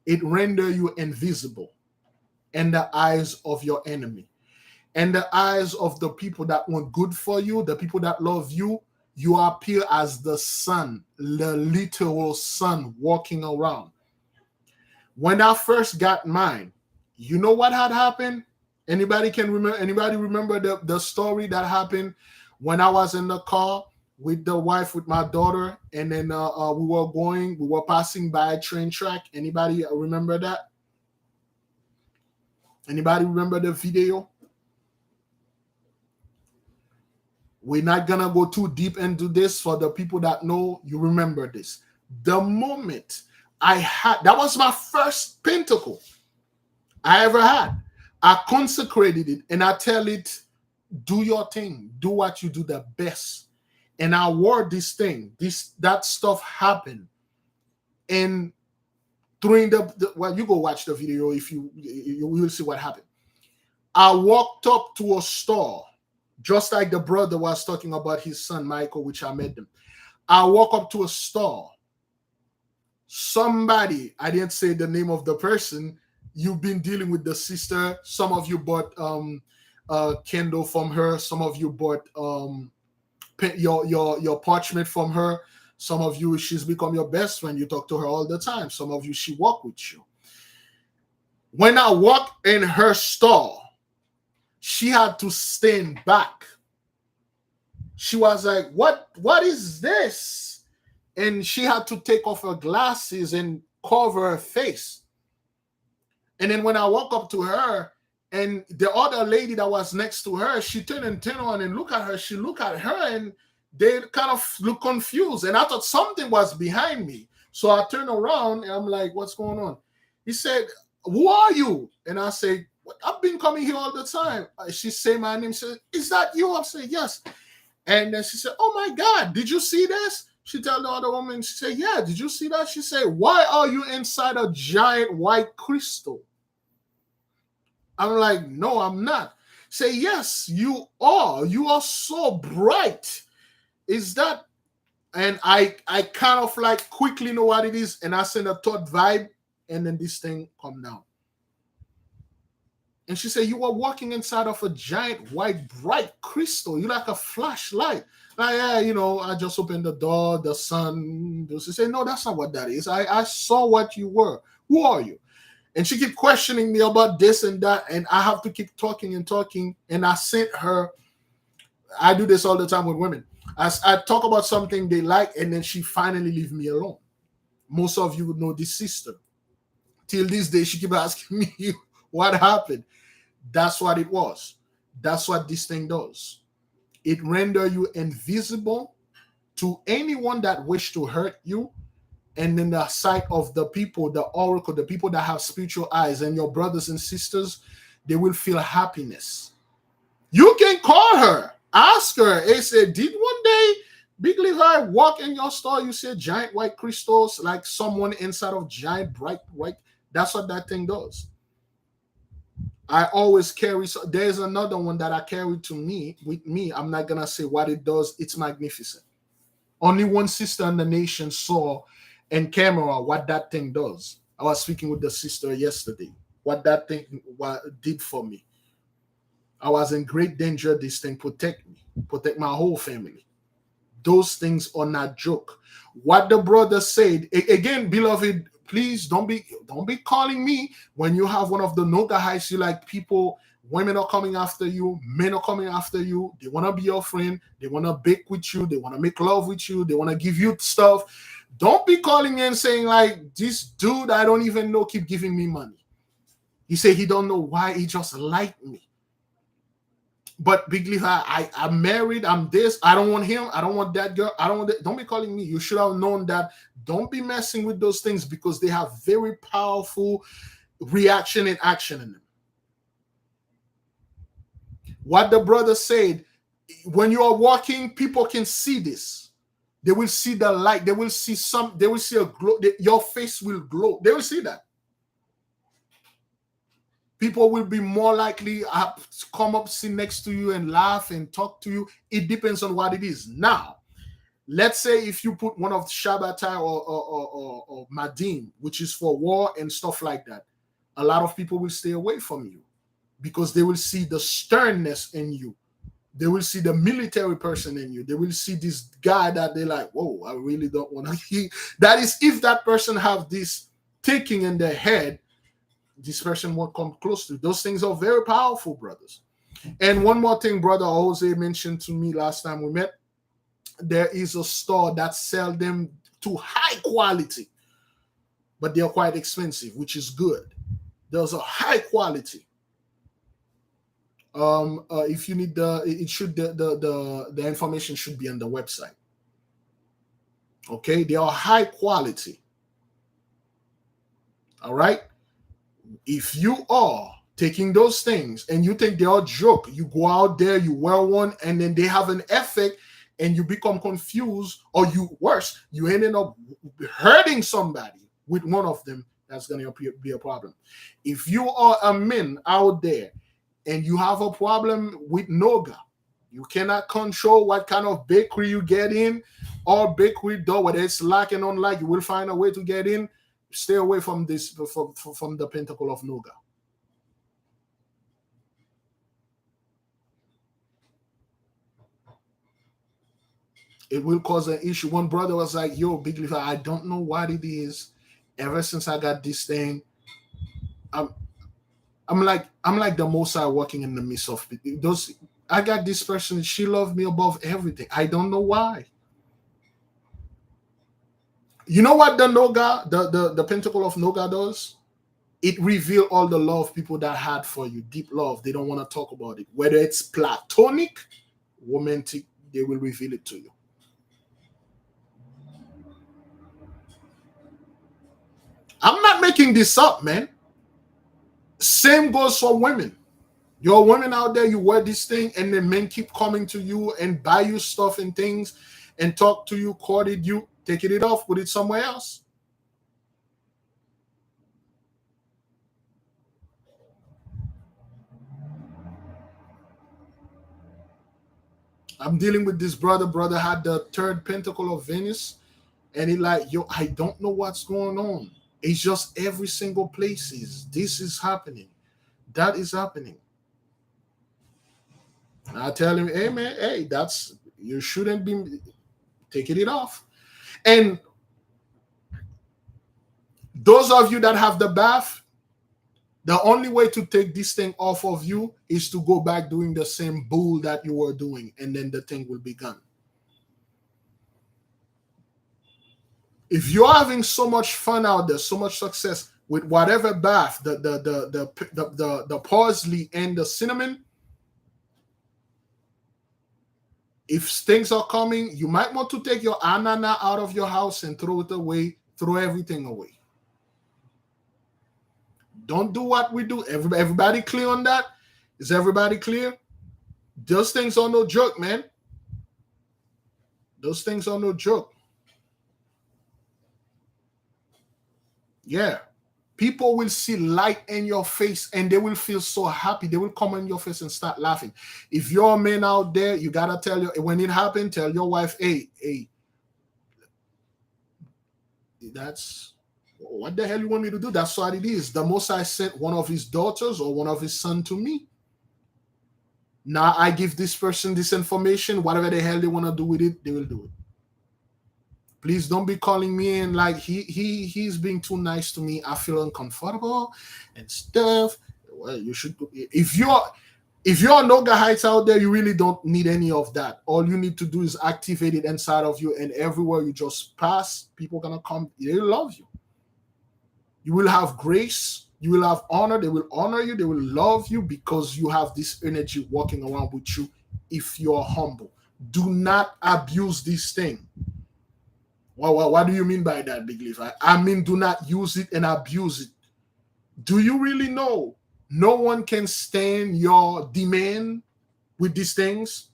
it render you invisible in the eyes of your enemy, and the eyes of the people that want good for you, the people that love you. You appear as the sun, the literal sun walking around. When I first got mine, you know what had happened? Anybody remember the story that happened when I was in the car with the wife, with my daughter, and then we were passing by a train track. Anybody remember that? Anybody remember the video? We're not gonna go too deep into this. For the people that know, you remember this. The moment that was my first pentacle I ever had. I consecrated it, and I tell it, do your thing, do what you do the best. And I wore this thing. That stuff happened. And during well, you go watch the video. If you will see what happened. I walked up to a store, just like the brother was talking about his son Michael, which I met them. I walk up to a store. Somebody, I didn't say the name of the person, you've been dealing with the sister. Some of you bought candle from her. Some of you bought your parchment from her. Some of you, she's become your best friend. You talk to her all the time. Some of you, she walk with you. When I walked in her store, she had to stand back. She was like, what is this? And she had to take off her glasses and cover her face. And then when I walk up to her, and the other lady that was next to her, she turned on and look at her. She looked at her and they kind of look confused. And I thought something was behind me. So I turned around and I'm like, what's going on? He said, who are you? And I say, I've been coming here all the time. She say my name. She said, is that you? I said, yes. And then she said, oh my God, did you see this? She told the other woman, she said, yeah, did you see that? She said, why are you inside a giant white crystal? I'm like, no, I'm not. Say, yes, you are. You are so bright. Is that? And I kind of like quickly know what it is. And I send a thought vibe. And then this thing come down. And she said, you are walking inside of a giant white bright crystal. You're like a flashlight. Like, yeah, you know, I just opened the door, the sun. She said, no, that's not what that is. I saw what you were. Who are you? And she kept questioning me about this and that. And I have to keep talking and talking. And I sent her, I do this all the time with women. I talk about something they like, and then she finally leave me alone. Most of you would know this sister. Till this day, she keep asking me what happened. That's what it was. That's what this thing does. It renders you invisible to anyone that wish to hurt you. And in the sight of the people, the oracle, the people that have spiritual eyes, and your brothers and sisters, they will feel happiness. You can call her. Ask her. They said, did one day Big Levi walk in your store? You see giant white crystals, like someone inside of giant bright white. That's what that thing does. I always carry. So there's another one that I carry with me. I'm not gonna say what it does. It's magnificent. Only one sister in the nation saw in camera what that thing does. I was speaking with the sister yesterday. What that thing did for me. I was in great danger. This thing protect me, protect my whole family. Those things are not joke. What the brother said again, beloved. Please don't be calling me when you have one of the Noga heights. You like people, women are coming after you, men are coming after you. They want to be your friend. They want to bake with you. They want to make love with you. They want to give you stuff. Don't be calling me and saying like, this dude I don't even know keep giving me money. He said he don't know why, he just liked me. But Big Levi, I'm married. I'm this. I don't want him. I don't want that girl. I don't want that. Don't be calling me. You should have known that. Don't be messing with those things because they have very powerful reaction and action in them. What the brother said, when you are walking, people can see this. They will see the light. They will see they will see a glow. Your face will glow. They will see that. People will be more likely to come up, sit next to you and laugh and talk to you. It depends on what it is. Now, let's say if you put one of Shabbatai or Madim, which is for war and stuff like that, a lot of people will stay away from you because they will see the sternness in you. They will see the military person in you. They will see this guy that they're like, whoa, I really don't want to. That is, if that person have this thinking in their head, this person won't come close to. Those things are very powerful, brothers. And one more thing, brother Jose mentioned to me last time we met, there is a store that sells them to high quality, but they're quite expensive, which is good. There's a high quality. If you need the information should be on the website. Okay, they are high quality. All right. If you are taking those things and you think they are joke, you go out there, you wear one, and then they have an effect, and you become confused, or you ended up hurting somebody with one of them. That's going to be a problem. If you are a man out there and you have a problem with Noga, you cannot control what kind of bakery you get in, or bakery door, whether it's locked and unlocked, you will find a way to get in. stay away from this, from the Pentacle of Noga. It will cause an issue. One brother was like, yo, Big Leaf, I don't know what it is. Ever since I got this thing, I'm like the Most High working in the midst of it. Those, I got this person, she loved me above everything. I don't know why. You know what the Noga, the Pentacle of Noga does? It reveals all the love people that had for you, deep love. They don't want to talk about it. Whether it's platonic, romantic, they will reveal it to you. I'm not making this up, man. Same goes for women. You're women out there, you wear this thing, and then men keep coming to you and buy you stuff and things and talk to you, courted you, taking it off, put it somewhere else. I'm dealing with this brother. Brother had the third pentacle of Venus, and he like, yo, I don't know what's going on. It's just every single places. This is happening. That is happening. And I tell him, hey man, hey, that's, you shouldn't be taking it off. And those of you that have the bath, the only way to take this thing off of you is to go back doing the same bull that you were doing, and then the thing will be gone. If you're having so much fun out there, so much success with whatever bath, the parsley and the cinnamon, if things are coming, you might want to take your anana out of your house and throw it away, throw everything away. Don't do what we do. Everybody clear on that? Is everybody clear? Those things are no joke, man. Those things are no joke. Yeah. People will see light in your face and they will feel so happy. They will come in your face and start laughing. If you're a man out there, you got to tell when it happened, tell your wife, hey, that's, what the hell you want me to do? That's what it is. The Most High sent one of his daughters or one of his sons to me. Now I give this person this information. Whatever the hell they want to do with it, they will do it. Please don't be calling me in like he's being too nice to me. I feel uncomfortable and stuff. Well, you should, if you're Noga Heights out there, you really don't need any of that. All you need to do is activate it inside of you, and everywhere you just pass, people are gonna come. They love you. You will have grace. You will have honor. They will honor you. They will love you because you have this energy walking around with you if you're humble. Do not abuse this thing. Well, what do you mean by that, Big Leaf? I mean, do not use it and abuse it. Do you really know no one can stand your demand with these things?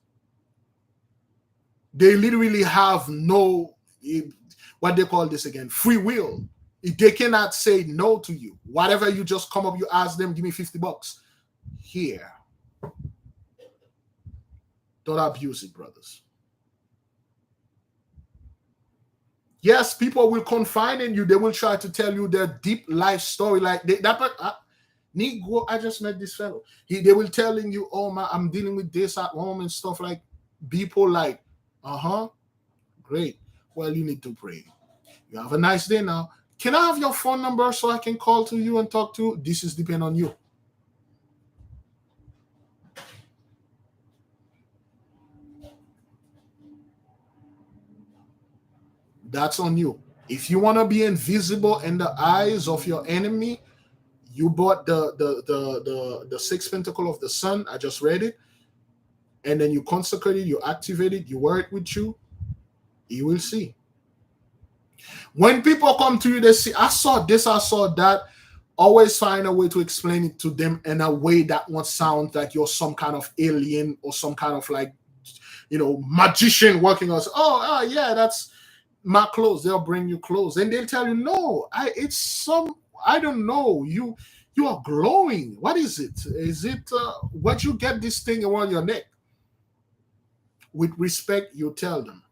They literally have no, what they call this again, free will. They cannot say no to you. Whatever you just come up, you ask them, give me $50. Here. Don't abuse it, brothers. Yes, people will confide in you. They will try to tell you their deep life story. Like Negro, I just met this fellow. They will telling you, oh man, I'm dealing with this at home and stuff like. People like, great. Well, you need to pray. You have a nice day now. Can I have your phone number so I can call to you and talk to you? This is depend on you. That's on you. If you want to be invisible in the eyes of your enemy, you bought the sixth pentacle of the sun. I just read it. And then you consecrate it, you activate it, you wear it with you. You will see. When people come to you, they say, I saw this, I saw that. Always find a way to explain it to them in a way that won't sound like you're some kind of alien or some kind of like, magician working on. Yeah, that's my clothes. They'll bring you clothes and they'll tell you, no, I don't know. You are glowing. What is it? Is it what you get this thing around your neck? With respect, you tell them.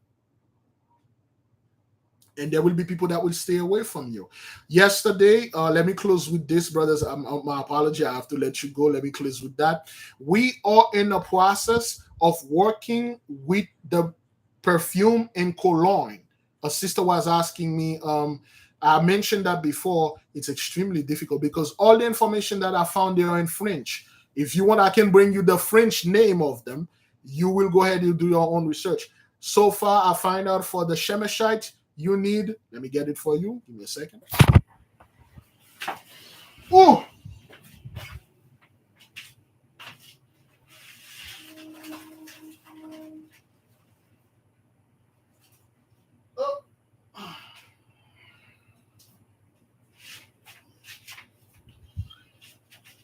and there will be people that will stay away from you. Yesterday, let me close with this, brothers. My apology, I have to let you go. Let me close with that. We are in the process of working with the perfume and cologne. A sister was asking me, I mentioned that before. It's extremely difficult because all the information that I found there are in French. If you want, I can bring you the French name of them. You will go ahead and do your own research. So far, I find out for the Shemeshite, you need, let me get it for you. Give me a second. Oh,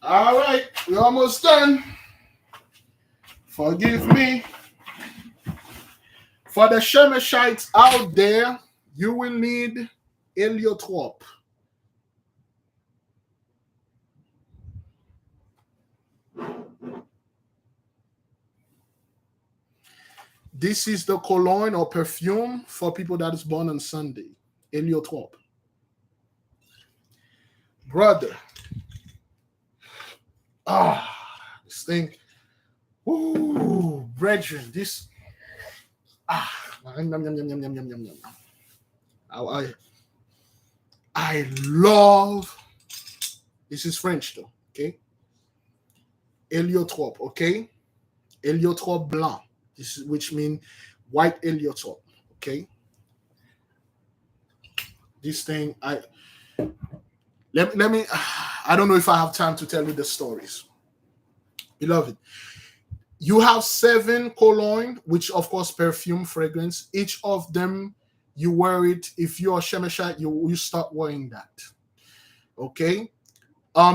all right, we're almost done. Forgive me. For the Shemeshites out there, you will need heliotrope. This is the cologne or perfume for people that is born on Sunday. Heliotrope. Brother. This thing. Ooh, brethren, this. I love. This is French though, okay? Heliotrope, okay? Heliotrope blanc. This is, which means white heliotrope, okay? This thing, let me. I don't know if I have time to tell you the stories, beloved. You have 7 cologne, which of course perfume, fragrance. Each of them, you wear it. If you're a Shemeshite, you start wearing that. Okay.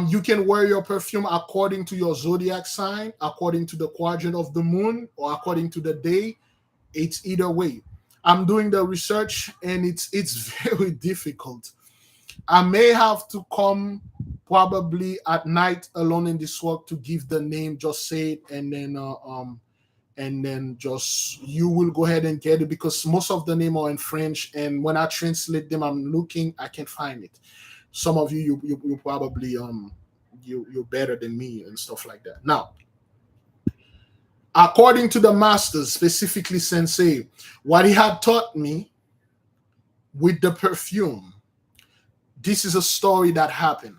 You can wear your perfume according to your zodiac sign, according to the quadrant of the moon, or according to the day. It's either way. I'm doing the research, and it's very difficult. I may have to come probably at night alone in this work to give the name, just say it, and then just you will go ahead and get it because most of the name are in French, and when I translate them, I'm looking, I can't find it. Some of you probably you're better than me and stuff like that. Now, according to the masters, specifically Sensei, what he had taught me with the perfume, this is a story that happened.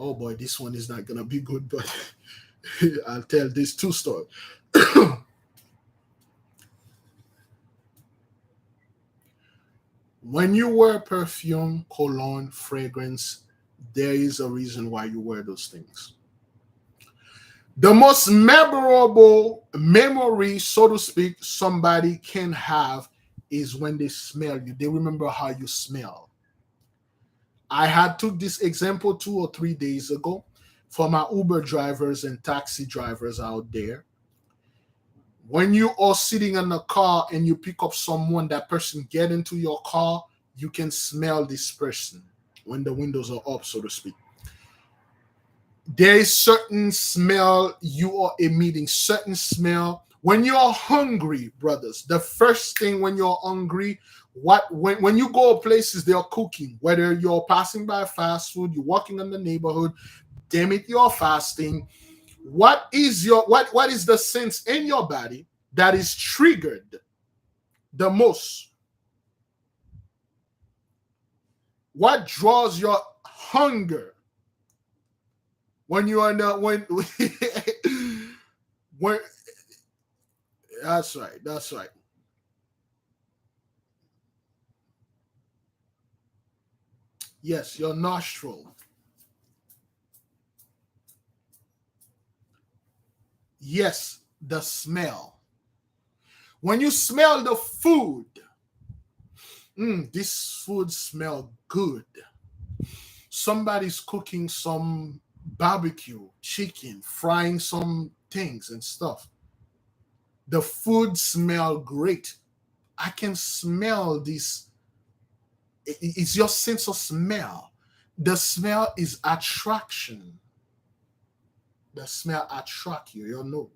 Oh boy, this one is not gonna be good, but I'll tell this 2 story. When you wear perfume, cologne, fragrance, there is a reason why you wear those things. The most memorable memory, so to speak, somebody can have is when they smell you. They remember how you smell. I had took this example 2 or 3 days ago for my Uber drivers and taxi drivers out there. When you are sitting in a car and you pick up someone, that person get into your car, you can smell this person when the windows are up, so to speak. There is certain smell you are emitting, certain smell. When you're hungry, brothers, the first thing when you're hungry, when you go places they are cooking, whether you're passing by fast food, you're walking in the neighborhood, damn it, you're fasting. What is the sense in your body that is triggered the most? What draws your hunger when you are not when that's right. Yes, your nostril. Yes, the smell. When you smell the food, this food smell good. Somebody's cooking some barbecue, chicken, frying some things and stuff. The food smell great. I can smell this. It's your sense of smell. The smell is attraction. The smell attract you, your nose.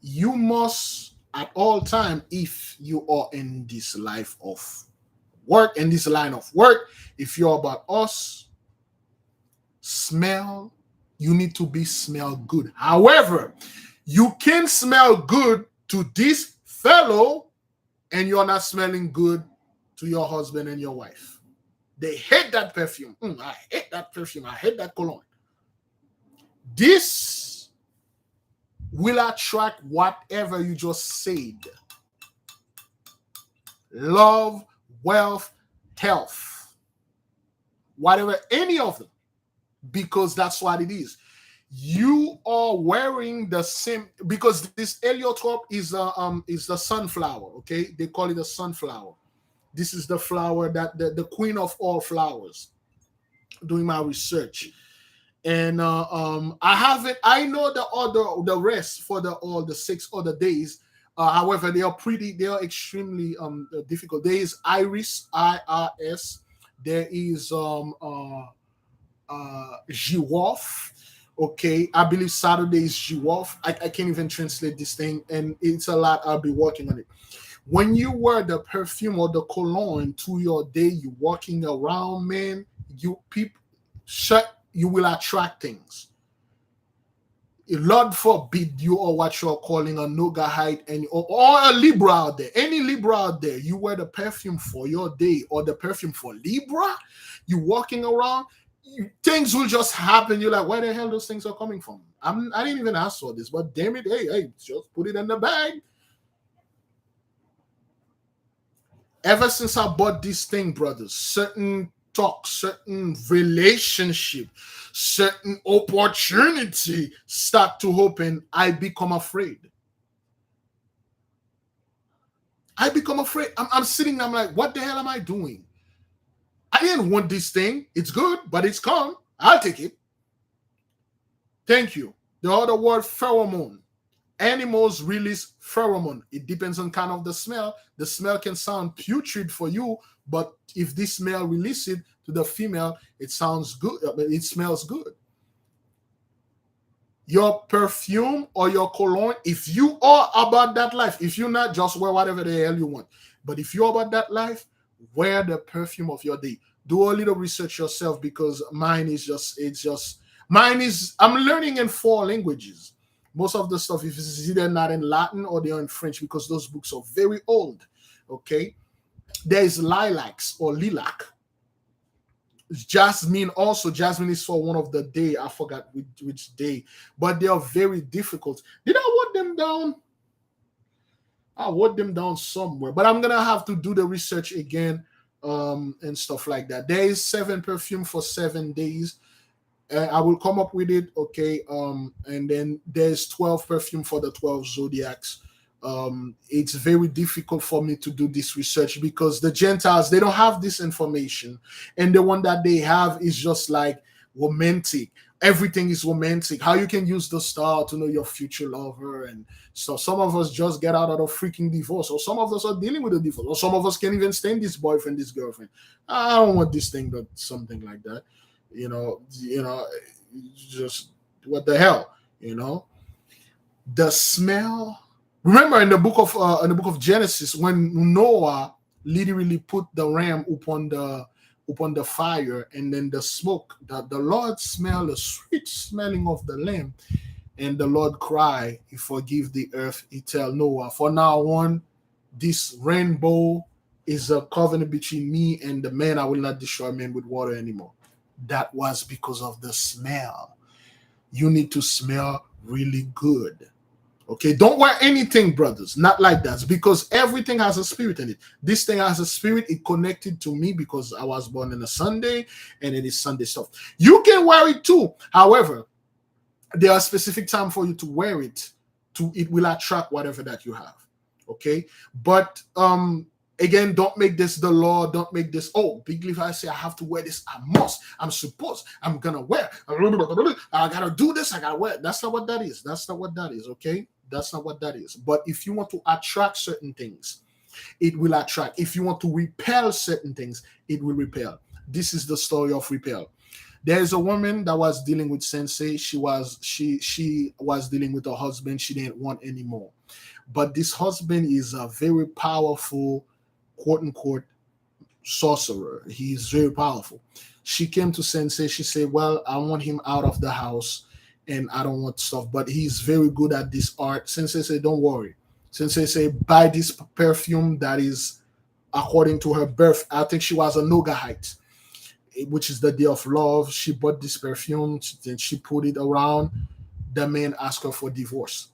You must at all time, if you are in this life of work, in this line of work, if you're about us, smell, you need to be smell good. However, you can smell good to this fellow and you're not smelling good to your husband and your wife. They hate that perfume. I hate that perfume. I hate that cologne. This will attract whatever you just said. Love, wealth, health. Whatever, any of them. Because that's what it is. You are wearing the same, because this heliotrope is the sunflower. Okay, they call it a sunflower. This is the flower that the queen of all flowers. Doing my research, and I know the rest for all the 6 other days. However, they are extremely difficult. There is Iris, IRS. There is Jiwof. Okay, I believe Saturday is Jiwof. I can't even translate this thing, and it's a lot. I'll be working on it. When you wear the perfume or the cologne to your day, you walking around, man, you will attract things. Lord forbid you are what you're calling a Nogahite or a Libra out there. Any Libra out there, you wear the perfume for your day or the perfume for Libra, you walking around, things will just happen. You're like, where the hell those things are coming from? I didn't even ask for this, but damn it, hey, just put it in the bag. Ever since I bought this thing, brothers, certain talk, certain relationship, certain opportunity start to open, I become afraid. I'm sitting, I'm like, what the hell am I doing? I didn't want this thing. It's good, but it's come. I'll take it. Thank you. The other word, pheromone. Animals release pheromone. It depends on kind of the smell. The smell can sound putrid for you, but if this male releases it to the female, it sounds good. It smells good. Your perfume or your cologne, if you are about that life, if you're not, just wear whatever the hell you want. But if you're about that life, wear the perfume of your day. Do a little research yourself, because mine is I'm learning in 4 languages. Most of the stuff is either not in Latin or they're in French, because those books are very old. Okay. There is lilacs or lilac. Jasmine also. Jasmine is for one of the day. I forgot which day, but they are very difficult. Did I write them down? I wrote them down somewhere, but I'm gonna have to do the research again and stuff like that. There is 7 perfume for 7 days. I will come up with it, okay. And then there's 12 perfume for the 12 zodiacs. It's very difficult for me to do this research because the Gentiles, they don't have this information, and the one that they have is just like romantic. Everything is romantic. How you can use the star to know your future lover, and so some of us just get out of a freaking divorce, or some of us are dealing with a divorce, or some of us can't even stand this boyfriend, this girlfriend. I don't want this thing, but something like that. Just what the hell, the smell. Remember in the book of Genesis, when Noah literally put the ram upon the fire, and then the smoke, that the Lord smelled the sweet smelling of the lamb, and the Lord cried, He forgive the earth. He tell Noah, for now on, this rainbow is a covenant between me and the man. I will not destroy men with water anymore. That was because of the smell. You need to smell really good. Okay, don't wear anything, brothers, not like that, it's because everything has a spirit in it. This thing has a spirit. It connected to me because I was born on a Sunday, and it is Sunday stuff. You can wear it too. However, there are specific time for you to wear it. It will attract whatever that you have. Okay, but again, don't make this the law. Don't make this, big leaf. I say I have to wear this. I must. I'm supposed. I'm gonna wear. I gotta do this. I gotta wear. That's not what that is. That's not what that is. Okay, that's not what that is. But if you want to attract certain things, it will attract. If you want to repel certain things, it will repel. This is the story of repel. There is a woman that was dealing with sensei. She was dealing with her husband. She didn't want anymore. But this husband is a very powerful, quote unquote, sorcerer. He's very powerful. She came to Sensei. She said, well, I want him out of the house and I don't want stuff, but he's very good at this art. Sensei said, don't worry. Sensei said, buy this perfume that is according to her birth. I think she was a Nogahite, which is the day of love. She bought this perfume, then she put it around. The man asked her for divorce.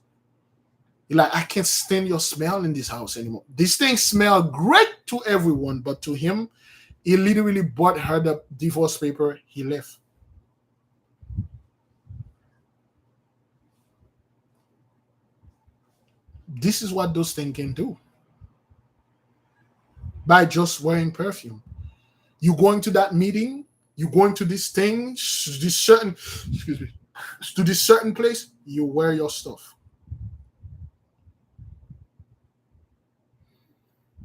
He's like, I can't stand your smell in this house anymore. This thing smell great to everyone, but to him, he literally bought her the divorce paper. He left. This is what those things can do by just wearing perfume. You going to that meeting, you going to this thing, this certain, excuse me, to this certain place, you wear your stuff.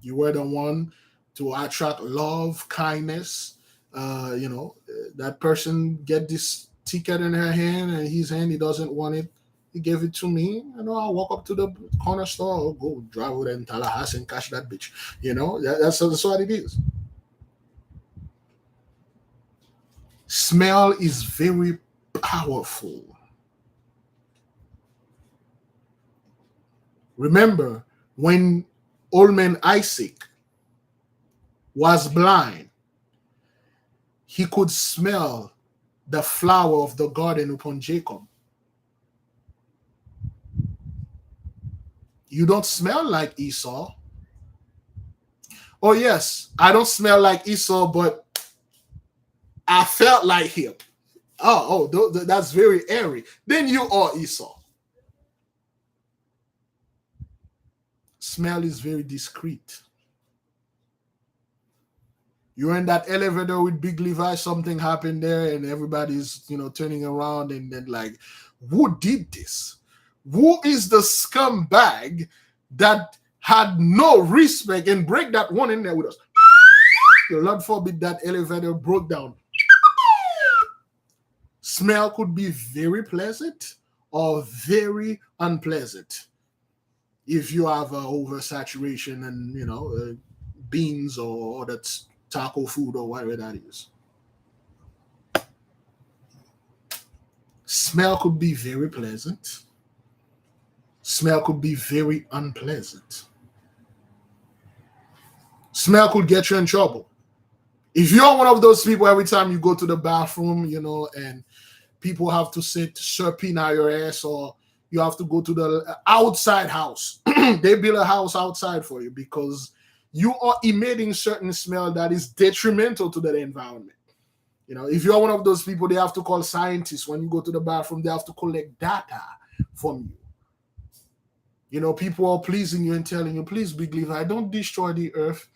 You wear the one to attract love, kindness. That person get this ticket in her hand and his hand, he doesn't want it. He gave it to me. I walk up to the corner store, I'll go drive over there in Tallahassee and catch that bitch. That's what it is. Smell is very powerful. Remember, when old man Isaac was blind, he could smell the flower of the garden upon Jacob. You don't smell like Esau. Oh, yes, I don't smell like Esau, but I felt like him. That's very airy. Then you are Esau. Smell is very discreet. You're in that elevator with Big Levi, something happened there, and everybody's, turning around and then like, who did this? Who is the scumbag that had no respect and break that one in there with us? Lord forbid that elevator broke down. Smell could be very pleasant or very unpleasant if you have oversaturation and beans or that's taco food or whatever that is. Smell could be very pleasant. Smell could be very unpleasant. Smell could get you in trouble. If you're one of those people, every time you go to the bathroom, and people have to sit serpina your ass, or you have to go to the outside house. They build a house outside for you because you are emitting certain smell that is detrimental to the environment. If you're one of those people, they have to call scientists. When you go to the bathroom, they have to collect data from you. People are pleasing you and telling you, please, Big Levi, don't destroy the earth.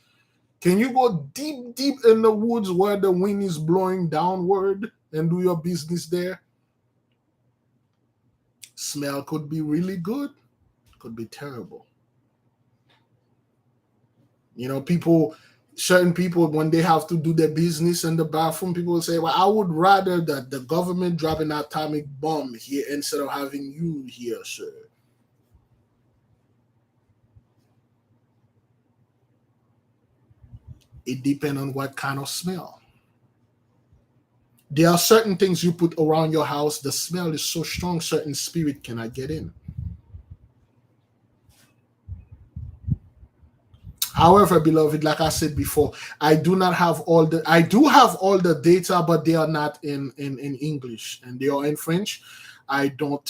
Can you go deep, deep in the woods where the wind is blowing downward and do your business there? Smell could be really good, could be terrible. Certain people, when they have to do their business in the bathroom, people will say, well, I would rather that the government drop an atomic bomb here instead of having you here, sir. It depends on what kind of smell. There are certain things you put around your house, the smell is so strong, certain spirit cannot get in. However, beloved, like I said before, I do have all the data, but they are not in English and they are in French. I don't.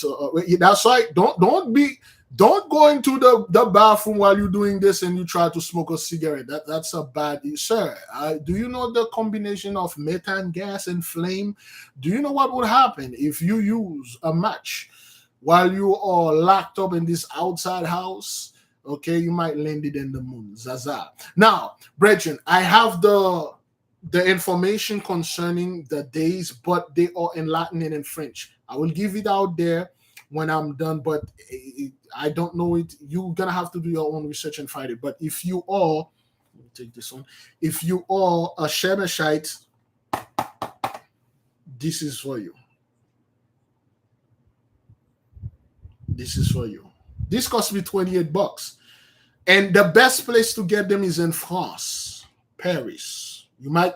That's right. Don't go into the bathroom while you're doing this and you try to smoke a cigarette. That's a bad, sir. Do you know the combination of methane gas and flame? Do you know what would happen if you use a match while you are locked up in this outside house? Okay, you might land it in the moon. Zaza. Now, brethren, I have the information concerning the days, but they are in Latin and in French. I will give it out there when I'm done, but I don't know it. You're gonna have to do your own research and find it. But if you are, let me take this one. If you are a Shemeshite, this is for you. This is for you. This cost me $28. And the best place to get them is in France, Paris. You might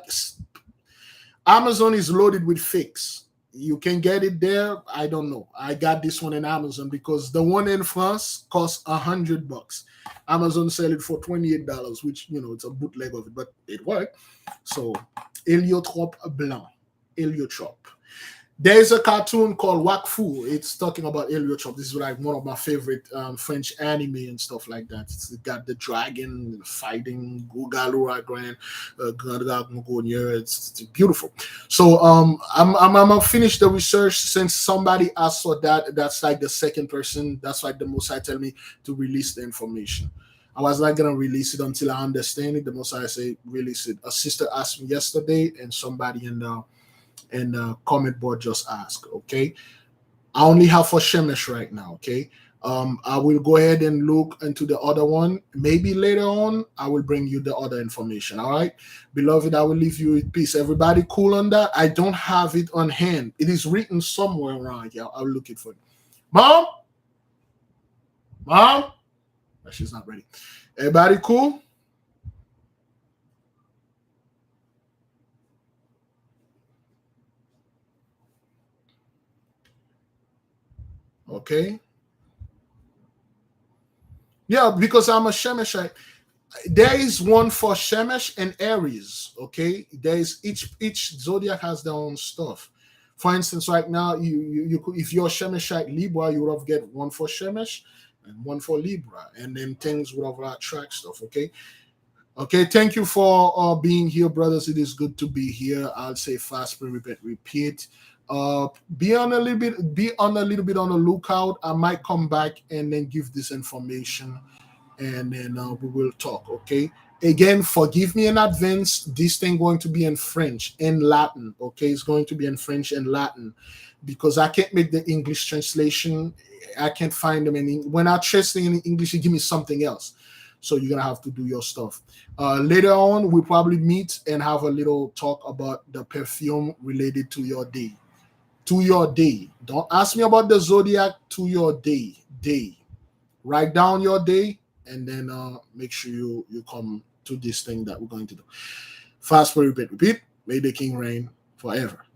Amazon is loaded with fakes. You can get it there. I don't know. I got this one in Amazon because the one in France costs $100. Amazon sell it for $28, which it's a bootleg of it, but it worked. So Héliotrope Blanc, Héliotrope. There's a cartoon called Wakfu. It's talking about Heliotrope. This is like one of my favorite French anime and stuff like that. It's got the dragon fighting Gugalura Grand. It's beautiful. So I'm gonna finish the research since somebody asked for that. That's like the second person. That's like the most I tell me to release the information. I was not gonna release it until I understand it. The most I say release it. A sister asked me yesterday, and somebody in the comment board just ask. Okay, I only have for Shemesh right now. Okay, I will go ahead and look into the other one. Maybe later on I will bring you the other information. All right, beloved, I will leave you with peace. Everybody cool on that? I don't have it on hand. It is written somewhere around here. I'll look it for you. Mom, she's not ready. Everybody cool? Okay. Yeah, because I'm a Shemeshite. There is one for Shemesh and Aries. Okay, there is each zodiac has their own stuff. For instance, right now, you could, if you're Shemeshite Libra, you would have get one for Shemesh and one for Libra, and then things would have track stuff. Okay. Thank you for being here, brothers. It is good to be here. I'll say fast, repeat. Be on a little bit on the lookout. I might come back and then give this information, and then we will talk. Okay, again, forgive me in advance. This thing going to be in French and Latin. Okay, it's going to be in French and Latin because I can't make the English translation. I can't find them when I translate in English, you give me something else. So you're gonna have to do your stuff. Later on, we'll probably meet and have a little talk about the perfume related to your day. To your day. Don't ask me about the zodiac. To your day. Write down your day, and then make sure you come to this thing that we're going to do. Fast, repeat. May the king reign forever.